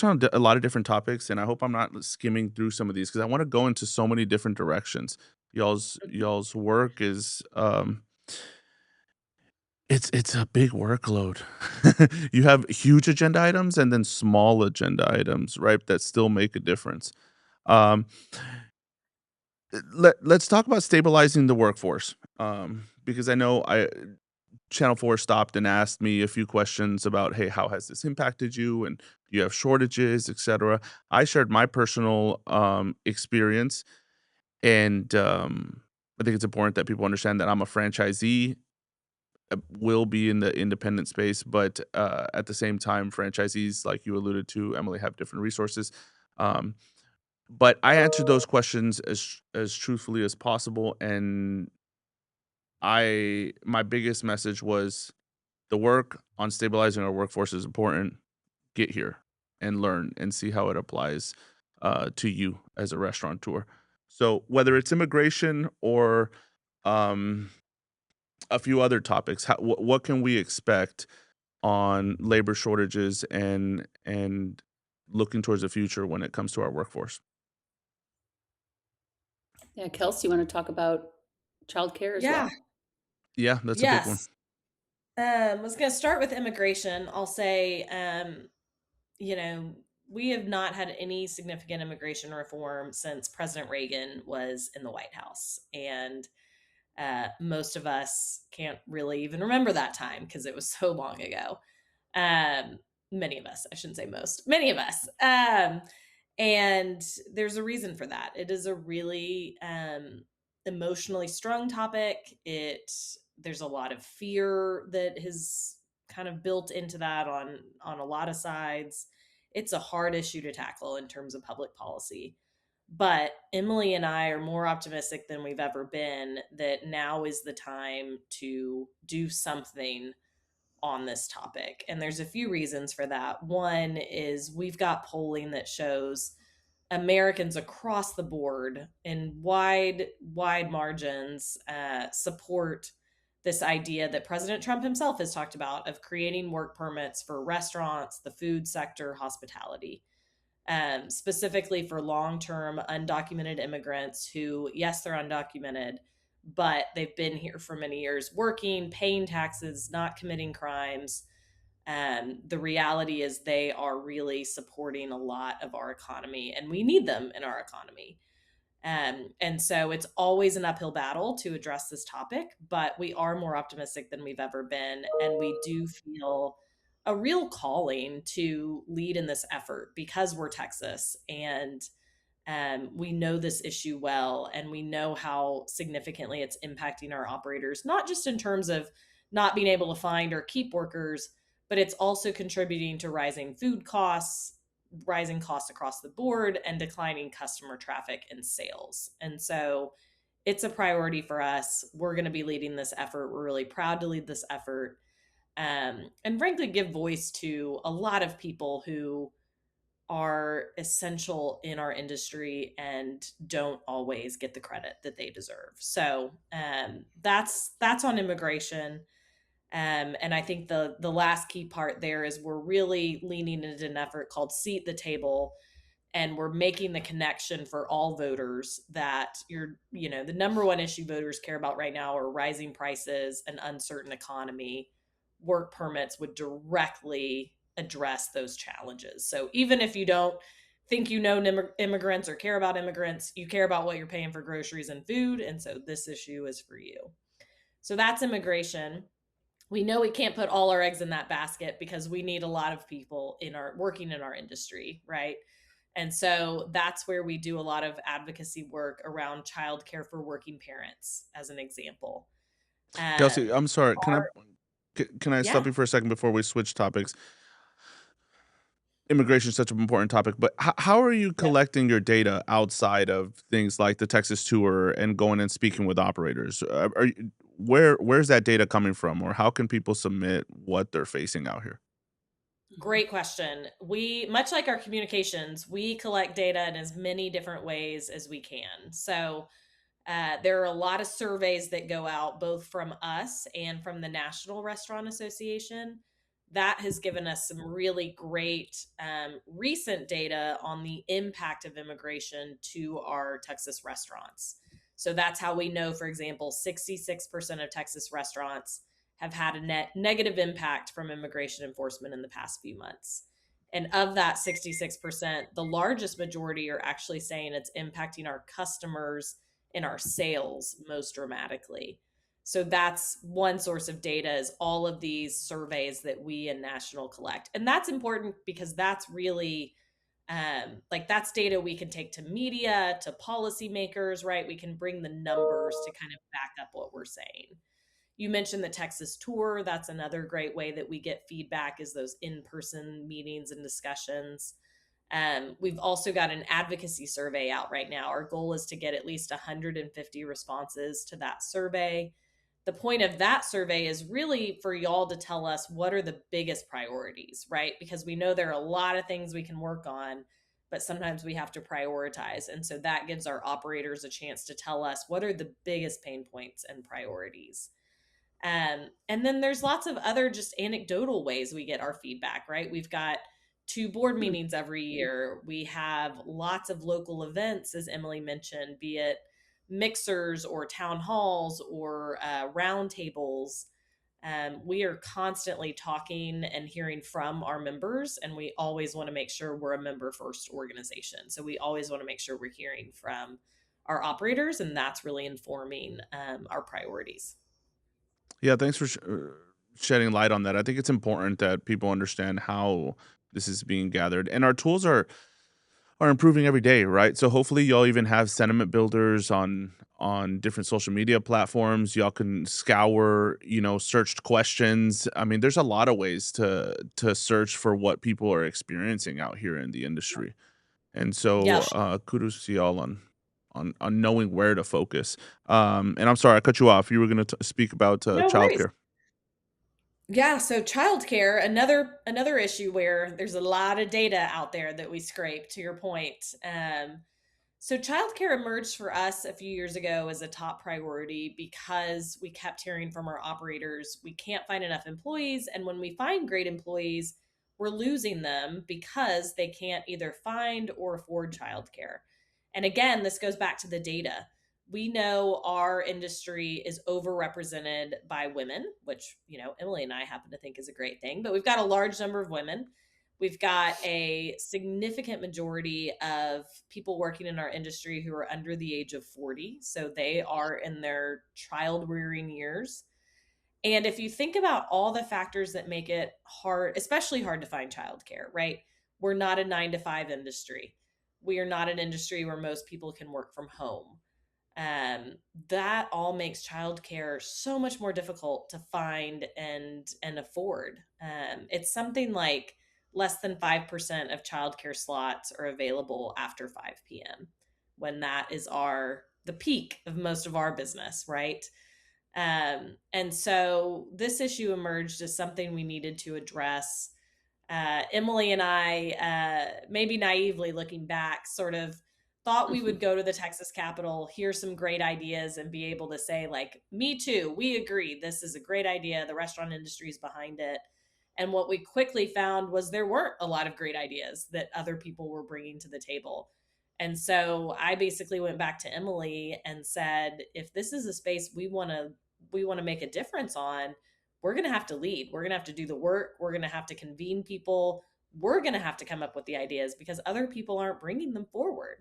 on a lot of different topics, and I hope I'm not skimming through some of these because I want to go into so many different directions. Y'all's work is it's a big workload. You have huge agenda items and then small agenda items, right? That still make a difference. Um, let's talk about stabilizing the workforce. Because I know Channel 4 stopped and asked me a few questions about, hey, how has this impacted you? And do you have shortages, et cetera? I shared my personal experience. And I think it's important that people understand that I'm a franchisee, will be in the independent space, but at the same time, franchisees, like you alluded to, Emily, have different resources. Um, but I answered those questions as truthfully as possible, and my biggest message was the work on stabilizing our workforce is important. Get here and learn and see how it applies to you as a restaurateur. So whether it's immigration or um, a few other topics, what can we expect on labor shortages and looking towards the future when it comes to our workforce? Yeah, Kelsey, you want to talk about childcare as Yeah. well? Yeah, that's a big one. Yes. I was going to start with immigration. I'll say, you know, we have not had any significant immigration reform since President Reagan was in the White House. And most of us can't really even remember that time because it was so long ago. Um, Many of us, I shouldn't say most, many of us. And there's a reason for that. It is a really emotionally strung topic. There's a lot of fear that has kind of built into that on a lot of sides. It's a hard issue to tackle in terms of public policy. But Emily and I are more optimistic than we've ever been that now is the time to do something on this topic. And there's a few reasons for that. One is we've got polling that shows Americans across the board in wide margins support this idea that President Trump himself has talked about of creating work permits for restaurants, the food sector, hospitality, specifically for long-term undocumented immigrants who, yes, they're undocumented, but they've been here for many years working, paying taxes, not committing crimes. The reality is they are really supporting a lot of our economy, and we need them in our economy. And so it's always an uphill battle to address this topic, but we are more optimistic than we've ever been. And we do feel a real calling to lead in this effort because we're Texas, and we know this issue well, and we know how significantly it's impacting our operators, not just in terms of not being able to find or keep workers, but it's also contributing to rising food costs, rising costs across the board, and declining customer traffic and sales. And so it's a priority for us. We're going to be leading this effort. We're really proud to lead this effort, and frankly, give voice to a lot of people who are essential in our industry and don't always get the credit that they deserve. So that's on immigration. And I think the last key part there is we're really leaning into an effort called Seat the Table, and we're making the connection for all voters that the number one issue voters care about right now are rising prices, an uncertain economy. Work permits would directly address those challenges. So even if you don't think immigrants or care about immigrants, you care about what you're paying for groceries and food, and so this issue is for you. So that's immigration. We know we can't put all our eggs in that basket because we need a lot of people working in our industry, right? And so that's where we do a lot of advocacy work around childcare for working parents, as an example. Kelsey, I'm sorry. Can I stop Yeah, you for a second before we switch topics? Immigration is such an important topic, but how are you yeah. collecting your data outside of things like the Texas tour and going and speaking with operators? Where's that data coming from, or how can people submit what they're facing out here? Mhm. Great question. Much like our communications, we collect data in as many different ways as we can. So there are a lot of surveys that go out both from us and from the National Restaurant Association. That has given us some really great recent data on the impact of immigration to our Texas restaurants. So that's how we know, for example, 66% of Texas restaurants have had a net negative impact from immigration enforcement in the past few months. And of that 66%, the largest majority are actually saying it's impacting our customers in our sales most dramatically. So that's one source of data, is all of these surveys that we and National collect. And that's important because that's really that's data we can take to media, to policymakers, right? We can bring the numbers to kind of back up what we're saying. You mentioned the Texas tour. That's another great way that we get feedback, is those in-person meetings and discussions. We've also got an advocacy survey out right now. Our goal is to get at least 150 responses to that survey. The point of that survey is really for y'all to tell us what are the biggest priorities, right? Because we know there are a lot of things we can work on, but sometimes we have to prioritize. And so that gives our operators a chance to tell us what are the biggest pain points and priorities. And then there's lots of other just anecdotal ways we get our feedback, right? We've got 2 board Hmm. meetings every year. We have lots of local events, as Emily mentioned, be it mixers or town halls or roundtables. We are constantly talking and hearing from our members, and we always want to make sure we're a member first organization. So we always want to make sure we're hearing from our operators, and that's really informing our priorities. Yeah, thanks for shedding light on that. I think it's important that people understand how this is being gathered, and our tools are improving every day, right? So hopefully y'all even have sentiment builders on different social media platforms. Y'all can scour, searched questions. I mean, there's a lot of ways to search for what people are experiencing out here in the industry. And so Yeah, kudos to y'all on knowing where to focus. And I'm sorry I cut you off. You were going to speak about no worries. childcare. Yeah, so childcare, another issue where there's a lot of data out there that we scrape, to your point. So childcare emerged for us a few years ago as a top priority because we kept hearing from our operators we can't find enough employees, and when we find great employees, we're losing them because they can't either find or afford childcare. And again, this goes back to the data. We know our industry is overrepresented by women, which, Emily and I happen to think is a great thing, but we've got a large number of women. We've got a significant majority of people working in our industry who are under the age of 40. So they are in their child rearing years. And if you think about all the factors that make it hard, especially hard to find childcare, right? We're not a 9 to 5 industry. We are not an industry where most people can work from home. That all makes childcare so much more difficult to find and afford. It's something like less than 5% of childcare slots are available after 5 p.m. when that is the peak of most of our business, right? And so this issue emerged as something we needed to address. Emily and I, maybe naively looking back, sort of thought we would go to the Texas Capitol, hear some great ideas, and be able to say, like, me too, we agree, this is a great idea. The restaurant industry is behind it. And what we quickly found was there weren't a lot of great ideas that other people were bringing to the table. And so I basically went back to Emily and said, if this is a space we want to make a difference on, we're going to have to lead. We're going to have to do the work. We're going to have to convene people. We're going to have to come up with the ideas because other people aren't bringing them forward.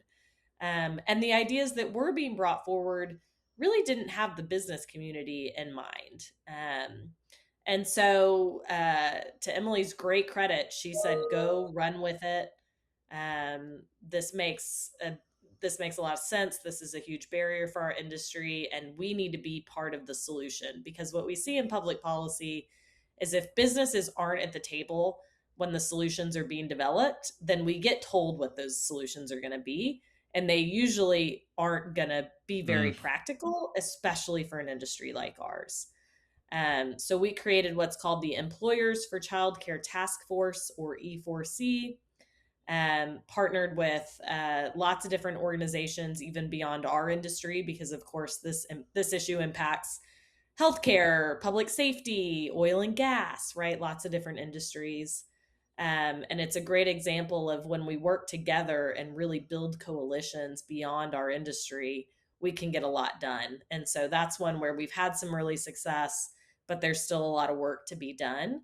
And the ideas that were being brought forward really didn't have the business community in mind. And so, to Emily's great credit, she said, "Go run with it. This makes a lot of sense. This is a huge barrier for our industry, and we need to be part of the solution." Because what we see in public policy is if businesses aren't at the table when the solutions are being developed, then we get told what those solutions are going to be. And they usually aren't going to be very Mm, practical, especially for an industry like ours. So we created what's called the Employers for Childcare Task Force, or E4C, partnered with lots of different organizations, even beyond our industry, because of course this issue impacts healthcare, public safety, oil and gas, right? Lots of different industries. And it's a great example of when we work together and really build coalitions beyond our industry, we can get a lot done. And so that's one where we've had some really success, but there's still a lot of work to be done.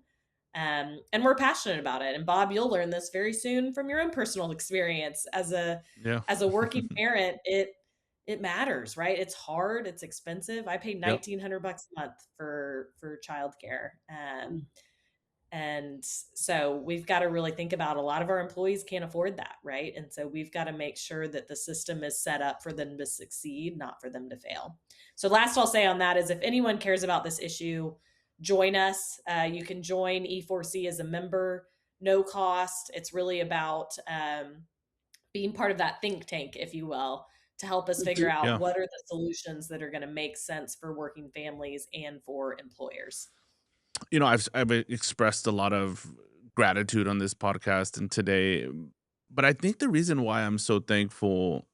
And we're passionate about it. And Bob, you'll learn this very soon from your own personal experience yeah. as a working parent. It matters, right? It's hard, it's expensive. I pay Yep. $1,900 a month for childcare. Mm. And so we've got to really think about, a lot of our employees can't afford that, right? And so we've got to make sure that the system is set up for them to succeed, not for them to fail. So last I'll say on that is, if anyone cares about this issue, join us. You can join E4C as a member, no cost. It's really about being part of that think tank, if you will, to help us figure Mhm. out Yeah. what are the solutions that are going to make sense for working families and for employers. I've expressed a lot of gratitude on this podcast and today, but I think the reason why I'm so thankful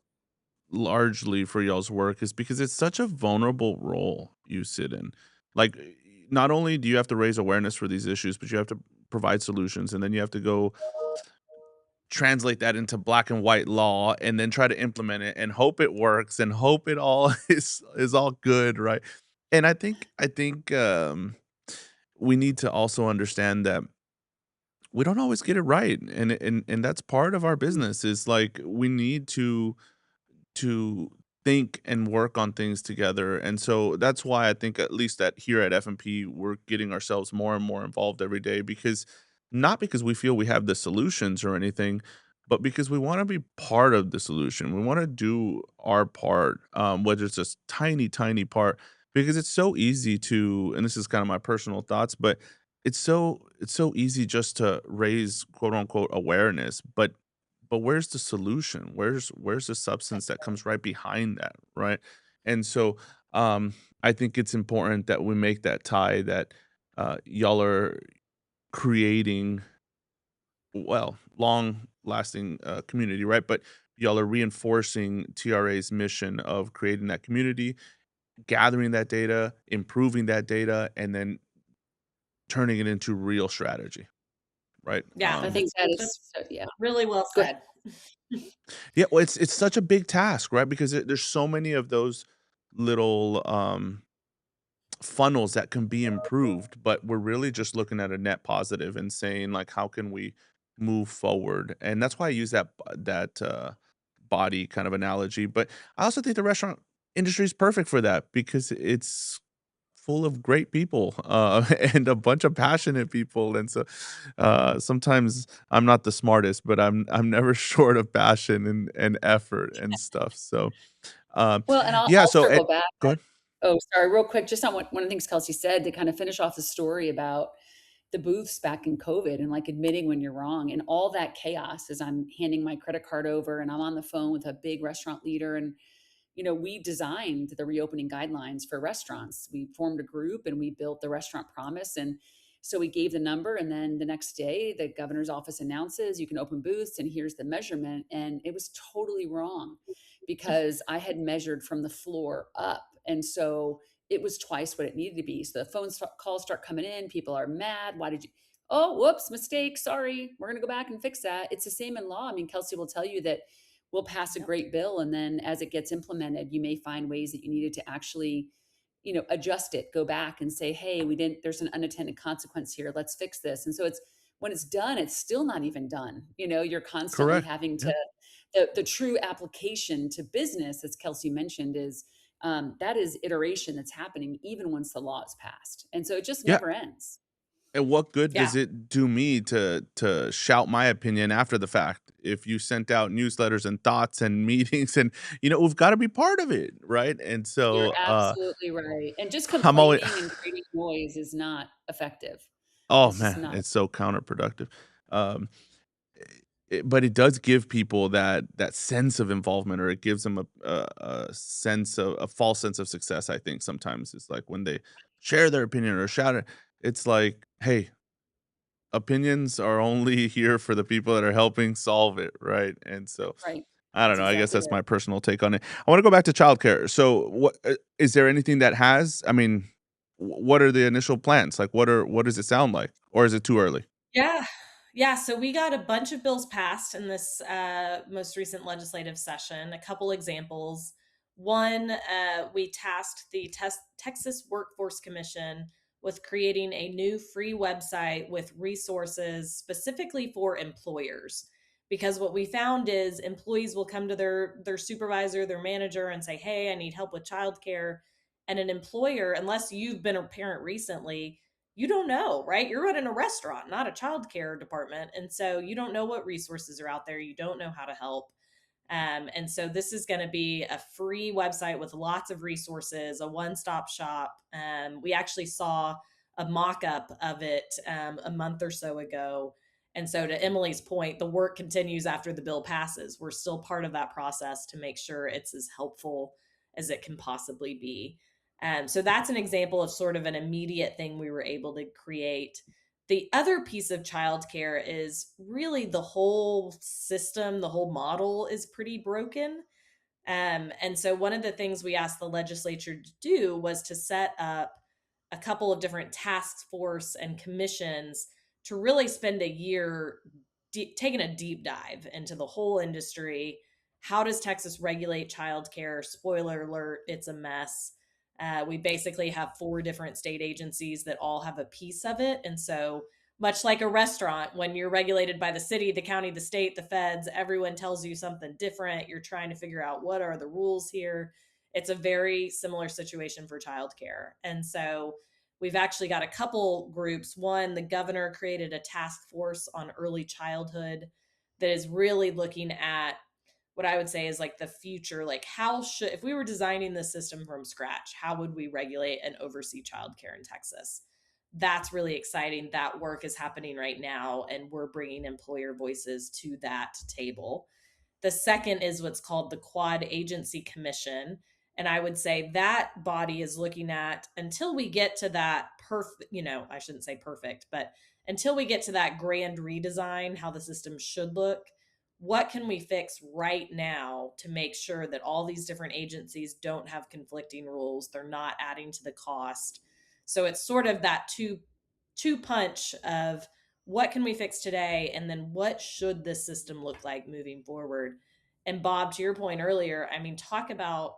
largely for y'all's work is because it's such a vulnerable role you sit in. Like, not only do you have to raise awareness for these issues, but you have to provide solutions, and then you have to go translate that into black and white law and then try to implement it and hope it works and hope it all is all good, right? And I think we need to also understand that we don't always get it right, and that's part of our business. Is like we need to think and work on things together. And so that's why I think at least that here at F&P we're getting ourselves more and more involved every day, because not because we feel we have the solutions or anything, but because we want to be part of the solution. We want to do our part, whether it's just tiny part, because it's so easy to, and this is kind of my personal thoughts, but it's so easy just to raise quote unquote awareness, but where's the solution? Where's the substance that comes right behind that, right? And so, I think it's important that we make that tie that, y'all are creating, well, long-lasting, community, right? But y'all are reinforcing TRA's mission of creating that community, gathering that data, improving that data, and then turning it into real strategy, right? Yeah, I think that that's is so yeah. really well Go ahead. said. Yeah, well, it's such a big task, right? Because there's so many of those little funnels that can be improved, but we're really just looking at a net positive and saying like, how can we move forward? And that's why I use that body kind of analogy. But I also think the restaurant industry is perfect for that because it's full of great people, and a bunch of passionate people, and so, sometimes I'm not the smartest, but I'm never short of passion and effort and stuff, so, um, Well, and I'll yeah, I'll so circle back. go ahead. Oh, sorry, real quick, just on one of the things Kelsey said to kind of finish off the story about the booths back in COVID and like admitting when you're wrong and all that chaos as I'm handing my credit card over and I'm on the phone with a big restaurant leader. And we designed the reopening guidelines for restaurants. We formed a group and we built the restaurant promise. And so we gave the number. And then the next day, the governor's office announces you can open booths and here's the measurement. And it was totally wrong because I had measured from the floor up. And so it was twice what it needed to be. So the calls start coming in. People are mad. Why did you? Oh, whoops, mistake. Sorry. We're going to go back and fix that. It's the same in law. I mean, Kelsey will tell you that we'll pass a Yep. great bill. And then as it gets implemented, you may find ways that you needed to actually, adjust it, go back and say, hey, there's an unintended consequence here. Let's fix this. And so when it's done, it's still not even done. You're constantly Correct. having Yeah. to, the true application to business, as Kelsey mentioned, is that is iteration that's happening even once the law is passed. And so it just Yeah. never ends. And what good Yeah. does it do me to shout my opinion after the fact if you sent out newsletters and thoughts and meetings and, we've gotta be part of it, right? And You're so, absolutely right. And just I'm always complaining and creating noise is not effective. oh, It's just man, not. it's so counterproductive. Um, but it does give people that sense of involvement, or it gives them a sense of a false sense of success, I think sometimes. It's like when they share their opinion or shout it, it's like, "Hey, opinions are only here for the people that are helping solve it," right? And so, Right. I don't That's know, I guess exactly that's right. my personal take on it. I wanna go back to childcare. So, what is there anything that has I mean, what are the initial plans? Like, what does it sound like? Or is it too early? Yeah. Yeah, so we got a bunch of bills passed in this most recent legislative session. A couple examples. One, we tasked the Texas Workforce Commission with creating a new free website with resources specifically for employers. Because what we found is employees will come to their supervisor, their manager, and say, "Hey, I need help with childcare." And an employer, unless you've been a parent recently, you don't know, right? You're running a restaurant, not a childcare department. And so you don't know what resources are out there. You don't know how to help. And so this is going to be a free website with lots of resources, a one stop shop. We actually saw a mock up of it a month or so ago. And so, to Emily's point, the work continues after the bill passes. We're still part of that process to make sure it's as helpful as it can possibly be. So that's an example of sort of an immediate thing we were able to create. The other piece of childcare is really the whole system, the whole model is pretty broken. And so one of the things we asked the legislature to do was to set up a couple of different task force and commissions to really spend a year taking a deep dive into the whole industry. How does Texas regulate childcare? Spoiler alert, it's a mess. We basically have four different state agencies that all have a piece of it. And so, much like a restaurant, when you're regulated by the city, the county, the state, the feds, everyone tells you something different. You're trying to figure out what are the rules here. It's a very similar situation for childcare. And so, we've actually got a couple groups. One, the governor created a task force on early childhood that is really looking at what I would say is like the future, like if we were designing this system from scratch, how would we regulate and oversee childcare in Texas? That's really exciting. That work is happening right now, and we're bringing employer voices to that table. The second is what's called the Quad Agency Commission. And I would say that body is looking at, until we get to that perfect, I shouldn't say perfect, but until we get to that grand redesign, how the system should look, what can we fix right now to make sure that all these different agencies don't have conflicting rules? They're not adding to the cost. So it's sort of that two punch of what can we fix today, and then what should this system look like moving forward. And Bob, to your point earlier, I mean, talk about,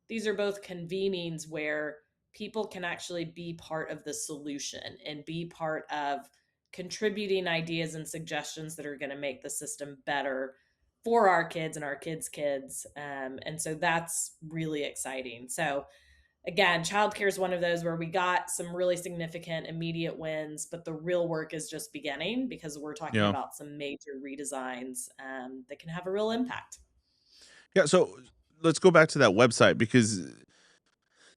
these are both convenings where people can actually be part of the solution and be part of contributing ideas and suggestions that are going to make the system better for our kids and our kids' kids. And so that's really exciting. So again, childcare is one of those where we got some really significant immediate wins, but the real work is just beginning because we're talking Yeah. about some major redesigns that can have a real impact. Yeah, so let's go back to that website because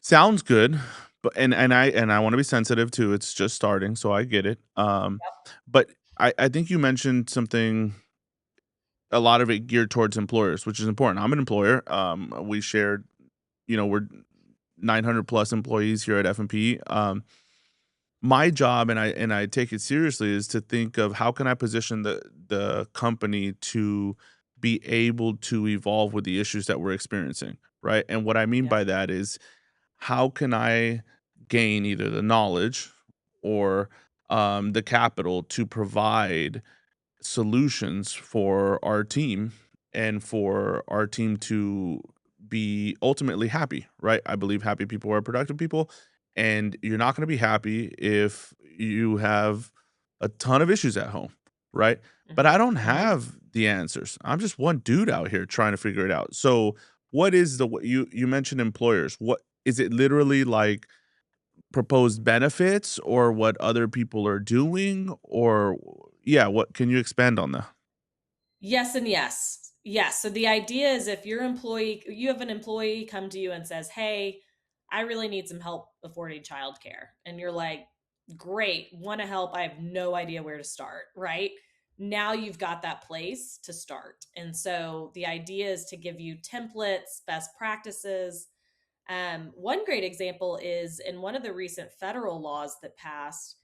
sounds good, but and I wanna be sensitive to it's just starting, so I get it. But I think you mentioned something, a lot of it geared towards employers, which is important. I'm an employer. We shared, we're 900 plus employees here at F&P. My job, and I take it seriously, is to think of how can I position the company to be able to evolve with the issues that we're experiencing, right? And what I mean Yep. by that is how can I gain either the knowledge or the capital to provide solutions for our team and for our team to be ultimately happy, right? I believe happy people are productive people, and you're not going to be happy if you have a ton of issues at home, right? But Hmm. I don't Hmm. have the answers. I'm just one dude out here trying to figure it out. So, what is the you mentioned employers? What is it literally like proposed benefits or what other people are doing or yeah, what can you expand on that? Yes and yes. Yes. So the idea is if you have an employee come to you and says, "Hey, I really need some help affording childcare." And you're like, "Great, want to help. I have no idea where to start." Right? Now you've got that place to start. And so the idea is to give you templates, best practices. One great example is in one of the recent federal laws that passed,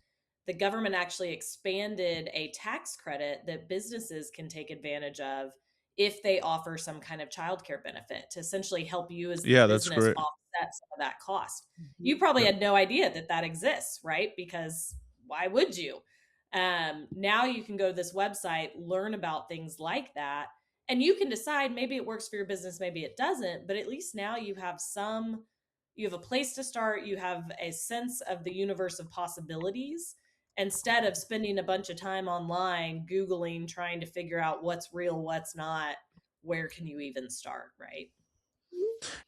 the government actually expanded a tax credit that businesses can take advantage of if they offer some kind of childcare benefit to essentially help you as the Yeah, that's business great. offset some of that cost. You Mhm. probably Yep. had no idea that that exists, right? Because why would you? Now you can go to this website, learn about things like that, and you can decide maybe it works for your business, maybe it doesn't, but at least now you have a place to start, you have a sense of the universe of possibilities instead of spending a bunch of time online googling trying to figure out what's real, what's not, where can you even start, right?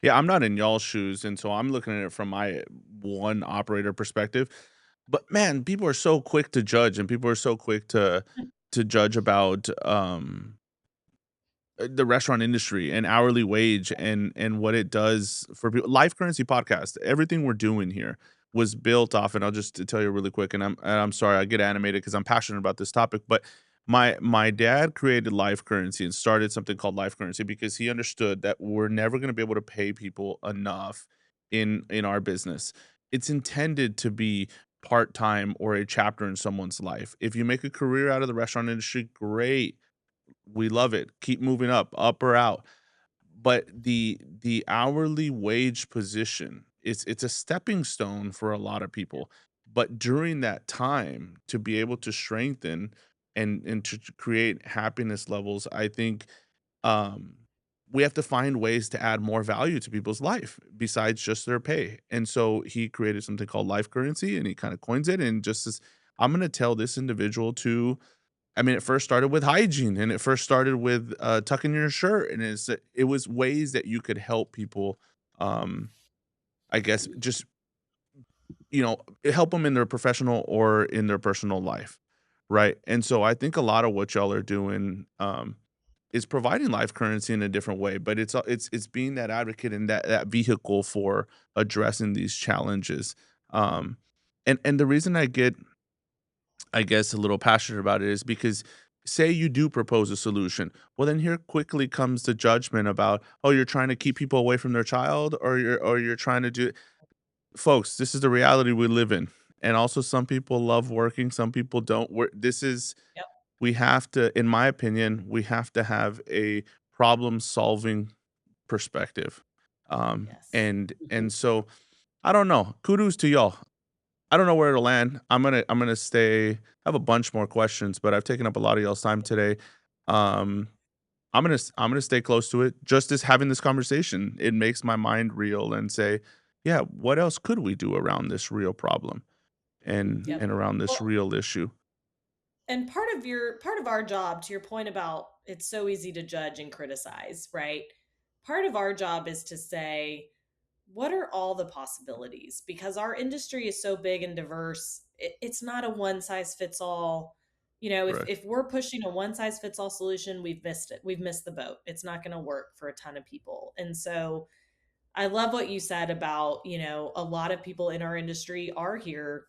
Yeah, I'm not in y'all's shoes, and so I'm looking at it from my one operator perspective. But man, people are so quick to judge, and people are so quick to judge about the restaurant industry and hourly wage and what it does for people. Life Currency podcast, everything we're doing here was built off, and I'll just tell you really quick, and I'm sorry, I get animated because I'm passionate about this topic, but my dad created Life Currency and started something called Life Currency because he understood that we're never going to be able to pay people enough in our business. It's intended to be part-time or a chapter in someone's life. If you make a career out of the restaurant industry, great, we love it. Keep moving up or out. But the hourly wage position, it's a stepping stone for a lot of people. But during that time, to be able to strengthen and to create happiness levels, I think um we have to find ways to add more value to people's life besides just their pay. And so he created something called life currency and he kind of coins it and just says, I'm gonna tell this individual to, I mean, it first started with hygiene, and it first started with, tucking your shirt, and it was ways that you could help people, um, I guess, just, help them in their professional or in their personal life, right? And so I think a lot of what y'all are doing, is providing life currency in a different way, but it's being that advocate and that vehicle for addressing these challenges, and the reason I guess, a little passionate about it is because say you do propose a solution. Well, then here quickly comes the judgment about, oh, you're trying to keep people away from their child or you're trying to do, folks, this is the reality we live in. And also some people love working, some people don't work. This is Yep. we have to, in my opinion, we have to have a problem solving perspective. Yes. And so I don't know. Kudos to y'all. I don't know where to land. I'm gonna stay. I have a bunch more questions, but I've taken up a lot of y'all's time today. Um, I'm gonna stay close to it. Just as having this conversation, it makes my mind real and say, yeah, what else could we do around this real problem and Mhm. Yep. and around this Well, real issue? and part of our job, to your point about it's so easy to judge and criticize, right? Part of our job is to say, what are all the possibilities? Because our industry is so big and diverse, it's not a one size fits all. You know, Correct. if we're pushing a one size fits all solution, we've missed it. We've missed the boat. It's not going to work for a ton of people. And so I love what you said about, a lot of people in our industry are here.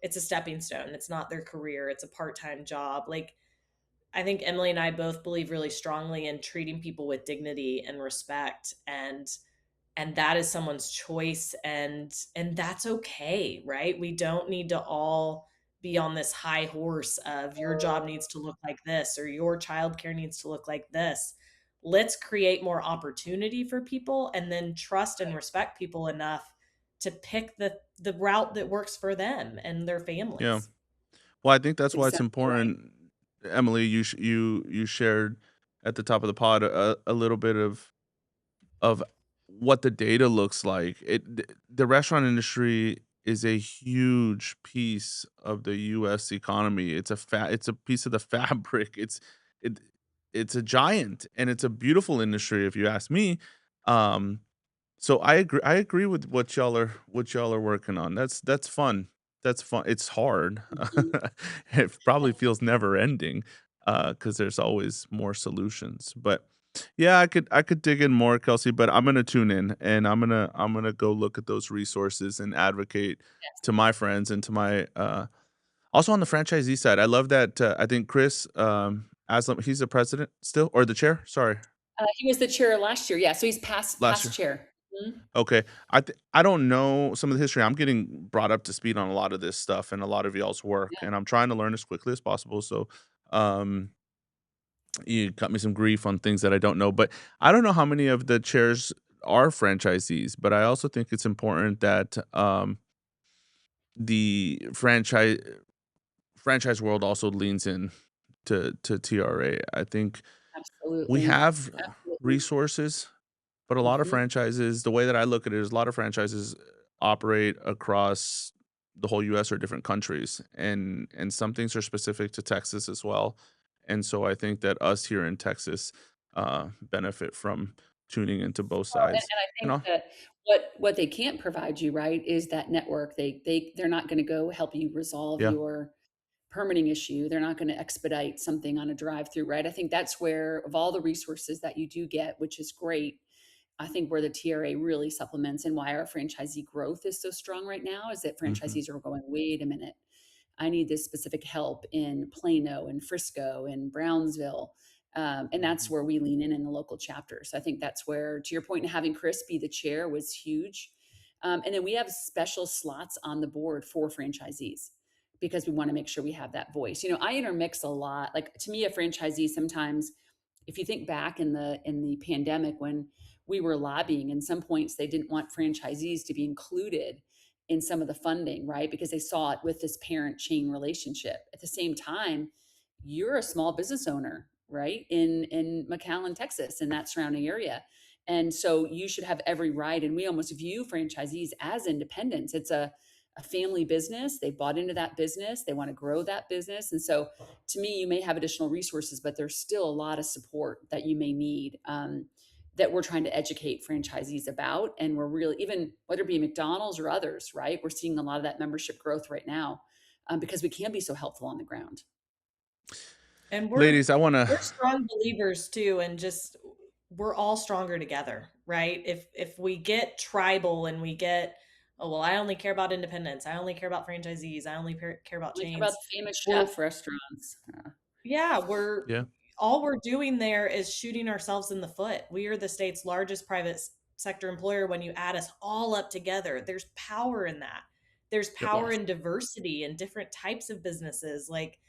It's a stepping stone. It's not their career. It's a part-time job. Like, I think Emily and I both believe really strongly in treating people with dignity and respect, and that is someone's choice, and that's okay, right? We don't need to all be on this high horse of your job needs to look like this or your childcare needs to look like this. Let's create more opportunity for people and then trust and respect people enough to pick the route that works for them and their Yeah. families. Well, I think That's that's why it's exactly right. important, Emily, you shared at the top of the pod a little bit of what the data looks like. The restaurant industry is a huge piece of the US economy. It's a piece of the fabric. It it's a giant, and it's a beautiful industry if you ask me. Um so I agree with what y'all are working on. That's fun. That's fun. It's hard. Mhm. It probably feels never ending, because there's always more solutions. But yeah, I could dig in more, Kelsey, but I'm gonna tune in and I'm gonna go look at those resources and advocate Yes. to my friends and to my also on the franchisee side. I love that I think Chris Aslam, he's the president still or the chair? Sorry, He was the chair last year, yeah, so he's last past year. chair. Mhm. Okay. I don't know some of the history. I'm getting brought up to speed on a lot of this stuff and a lot of y'all's work, Yeah. and I'm trying to learn as quickly as possible. So, um, you cut me some grief on things that I don't know, but I don't know how many of the chairs are franchisees, but I also think it's important that the franchise world also leans in to TRA. I think we Absolutely. have Absolutely. resources. But a lot of Mhm. franchises, the way that I look at it is a lot of franchises operate across the whole US or different countries, and some things are specific to Texas as well. And so I think that us here in Texas benefit from tuning into both Well, sides. and I And think that what they can't provide you, right, is that network. They're not gonna go help you resolve yeah. your permitting issue. They're not gonna expedite something on a drive-through, right? I think that's where of all the resources that you do get, which is great, I think where the TRA really supplements and why our franchisee growth is so strong right now is that Mhm. franchisees are going, "Wait a minute. I need this specific help in Plano and Frisco and Brownsville." And that's Mhm. where we lean in the local chapter. So I think that's where, to your point, having Chris be the chair was huge. And then we have special slots on the board for franchisees because we want to make sure we have that voice. I intermix a lot. Like to me, a franchisee sometimes, if you think back in the pandemic when we were lobbying, in some points they didn't want franchisees to be included in some of the funding, right? Because they saw it with this parent chain relationship. At the same time, you're a small business owner, right? In McAllen, Texas, and that surrounding area. And so you should have every right. And we almost view franchisees as independents. It's a family business. They bought into that business. They want to grow that business. And so to me, you may have additional resources, but there's still a lot of support that you may need. That we're trying to educate franchisees about. And we're really, even whether it be McDonald's or others, right? We're seeing a lot of that membership growth right now because we can be so helpful on the ground. And Ladies, I want to we're strong believers too, and just we're all stronger together, right? If we get tribal and we get, oh well, I only care about independence, I only care about franchisees, I only care about Only care about chains. the famous We're chef restaurants. Yeah, we're yeah. all we're doing there is shooting ourselves in the foot. We are the state's largest private sector employer when you add us all up together. There's power in that. There's Yep. power Yes. in diversity and different types of businesses. Like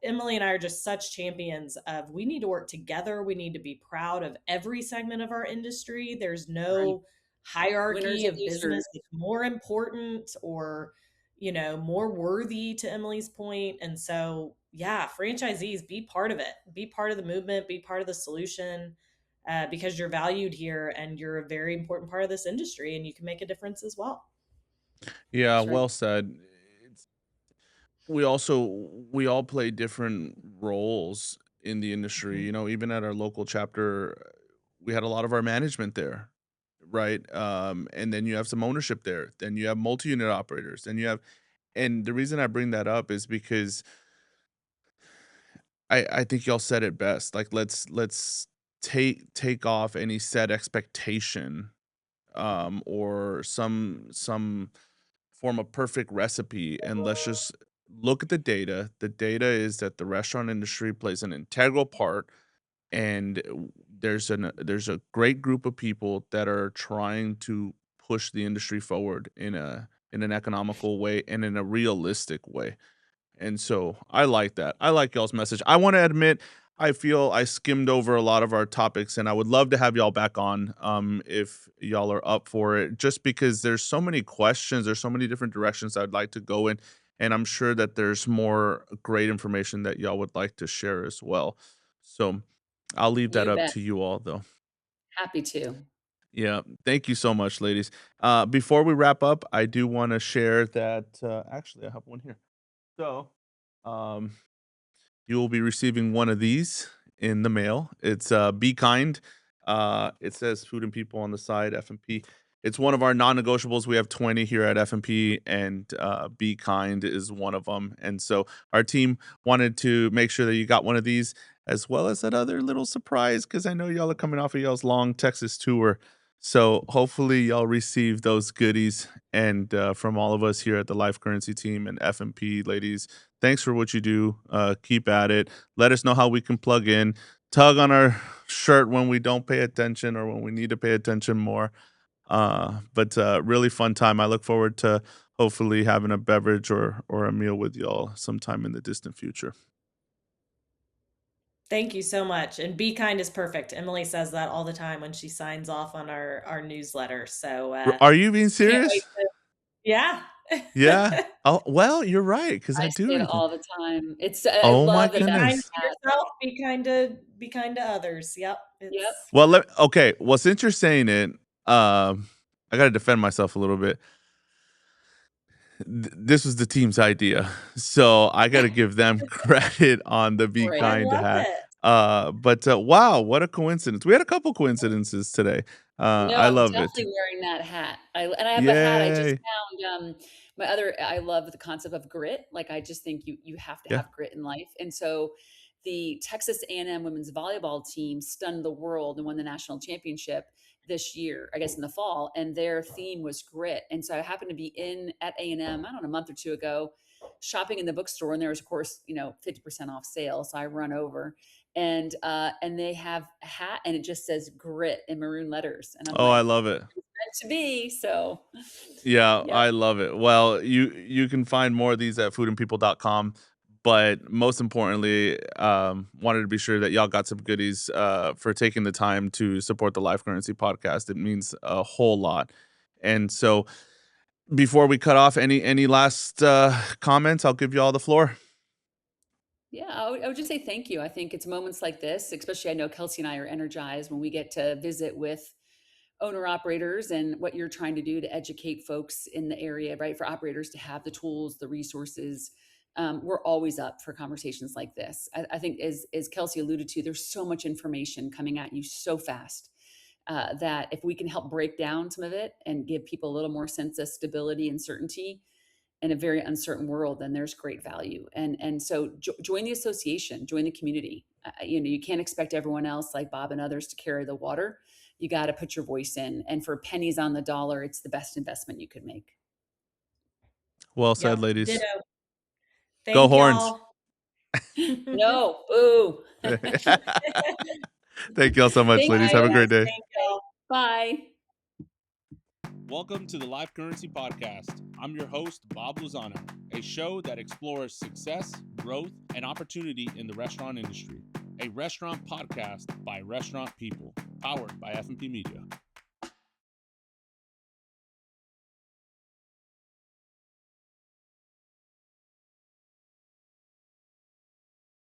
Emily and I are just such champions of we need to work together. We need to be proud of every segment of our industry. There's Right. no Winners hierarchy and of losers. business that's more important or, more worthy to Emily's point. And so, yeah, franchisees, be part of it, be part of the movement, be part of the solution. Because you're valued here and you're a very important part of this industry and you can make a difference as well. Yeah, That's right. well said. We all play different roles in the industry. Mhm. Even at our local chapter, we had a lot of our management there right? And then you have some ownership there. Then you have multi-unit operators. Then you have, and the reason I bring that up is because I think y'all said it best. Like let's take off any set expectation or some form of perfect recipe, and let's just look at the data. The data is that the restaurant industry plays an integral part, and there's a great group of people that are trying to push the industry forward in an economical way and in a realistic way. And so I like that. I like y'all's message. I want to admit, I feel I skimmed over a lot of our topics, and I would love to have y'all back on if y'all are up for it, just because there's so many questions, there's so many different directions I'd like to go in. And I'm sure that there's more great information that y'all would like to share as well. So I'll leave that You up bet. to you all, though. Happy to. Yeah. Thank you so much, ladies. Before we wrap up, I do want to share that actually I have one here. So, um, you will be receiving one of these in the mail. It's Be Kind. It says Food and People on the side, F&P. It's one of our non-negotiables. We have 20 here at F&P, and Be Kind is one of them. And so our team wanted to make sure that you got one of these, as well as that other little surprise, because I know y'all are coming off of y'all's long Texas tour. So hopefully y'all receive those goodies. And from all of us here at the Life Currency team and F&P, ladies, thanks for what you do. Keep at it. Let us know how we can plug in. Tug on our shirt when we don't pay attention or when we need to pay attention more. But really fun time. I look forward to hopefully having a beverage or a meal with y'all sometime in the distant future. Thank you so much. And Be Kind is perfect. Emily says that all the time when she signs off on our newsletter. So Are you being can't wait serious? to, yeah. Yeah. Oh, well, you're right, because I I do say it read that. all the time. I Oh my love that Be that's kind the goodness. to hat. yourself, be kind to others. Yep. Yep. It's Well, okay. Well, since you're saying it, I got to defend myself a little bit. This was the team's idea, so I got to give them credit on the Be I Great. Kind love hat. it. But wow, what a coincidence! We had a couple coincidences today. No, I I'm love it. definitely wearing that hat. I have a hat I just Yay! found, my other I love the concept of grit. Like, I just think you have to Yeah. have grit in life, and so the Texas A&M women's volleyball team stunned the world and won the national championship this year, I guess in the fall, and their theme was grit. And so I happened to be in at A&M, I don't know, a month or two ago, shopping in the bookstore, and there was, of course, 50% off sale. So I run over, and they have a hat, and it just says grit in maroon letters, and I'm Oh, I like, love it. meant to be. So Yeah, yep. I love it. Well, you can find more of these at foodandpeople.com, but most importantly, wanted to be sure that y'all got some goodies for taking the time to support the Life Currency podcast. It means a whole lot. And so before we cut off, any last comments? I'll give you all the floor. Yeah, I would just say thank you. I think it's moments like this, especially I know Kelsey and I are energized when we get to visit with owner operators and what you're trying to do to educate folks in the area, right? For operators to have the tools, the resources. We're always up for conversations like this. I think, as Kelsey alluded to, there's so much information coming at you so fast that if we can help break down some of it and give people a little more sense of stability and certainty in a very uncertain world, then there's great value. And so join the association, join the community. You can't expect everyone else like Bob and others to carry the water. You got to put your voice in, and for pennies on the dollar, it's the best investment you could make. Well said, Yep. ladies. Ditto. Go Thank Horns. y'all. No, boo. Thank y'all so much, Thank ladies. Bye, Have a you. great guys. day. Thank y'all. Bye. Welcome to the Life Currency Podcast. I'm your host, Bob Lozano, a show that explores success, growth, and opportunity in the restaurant industry. A restaurant podcast by restaurant people, powered by F&P Media.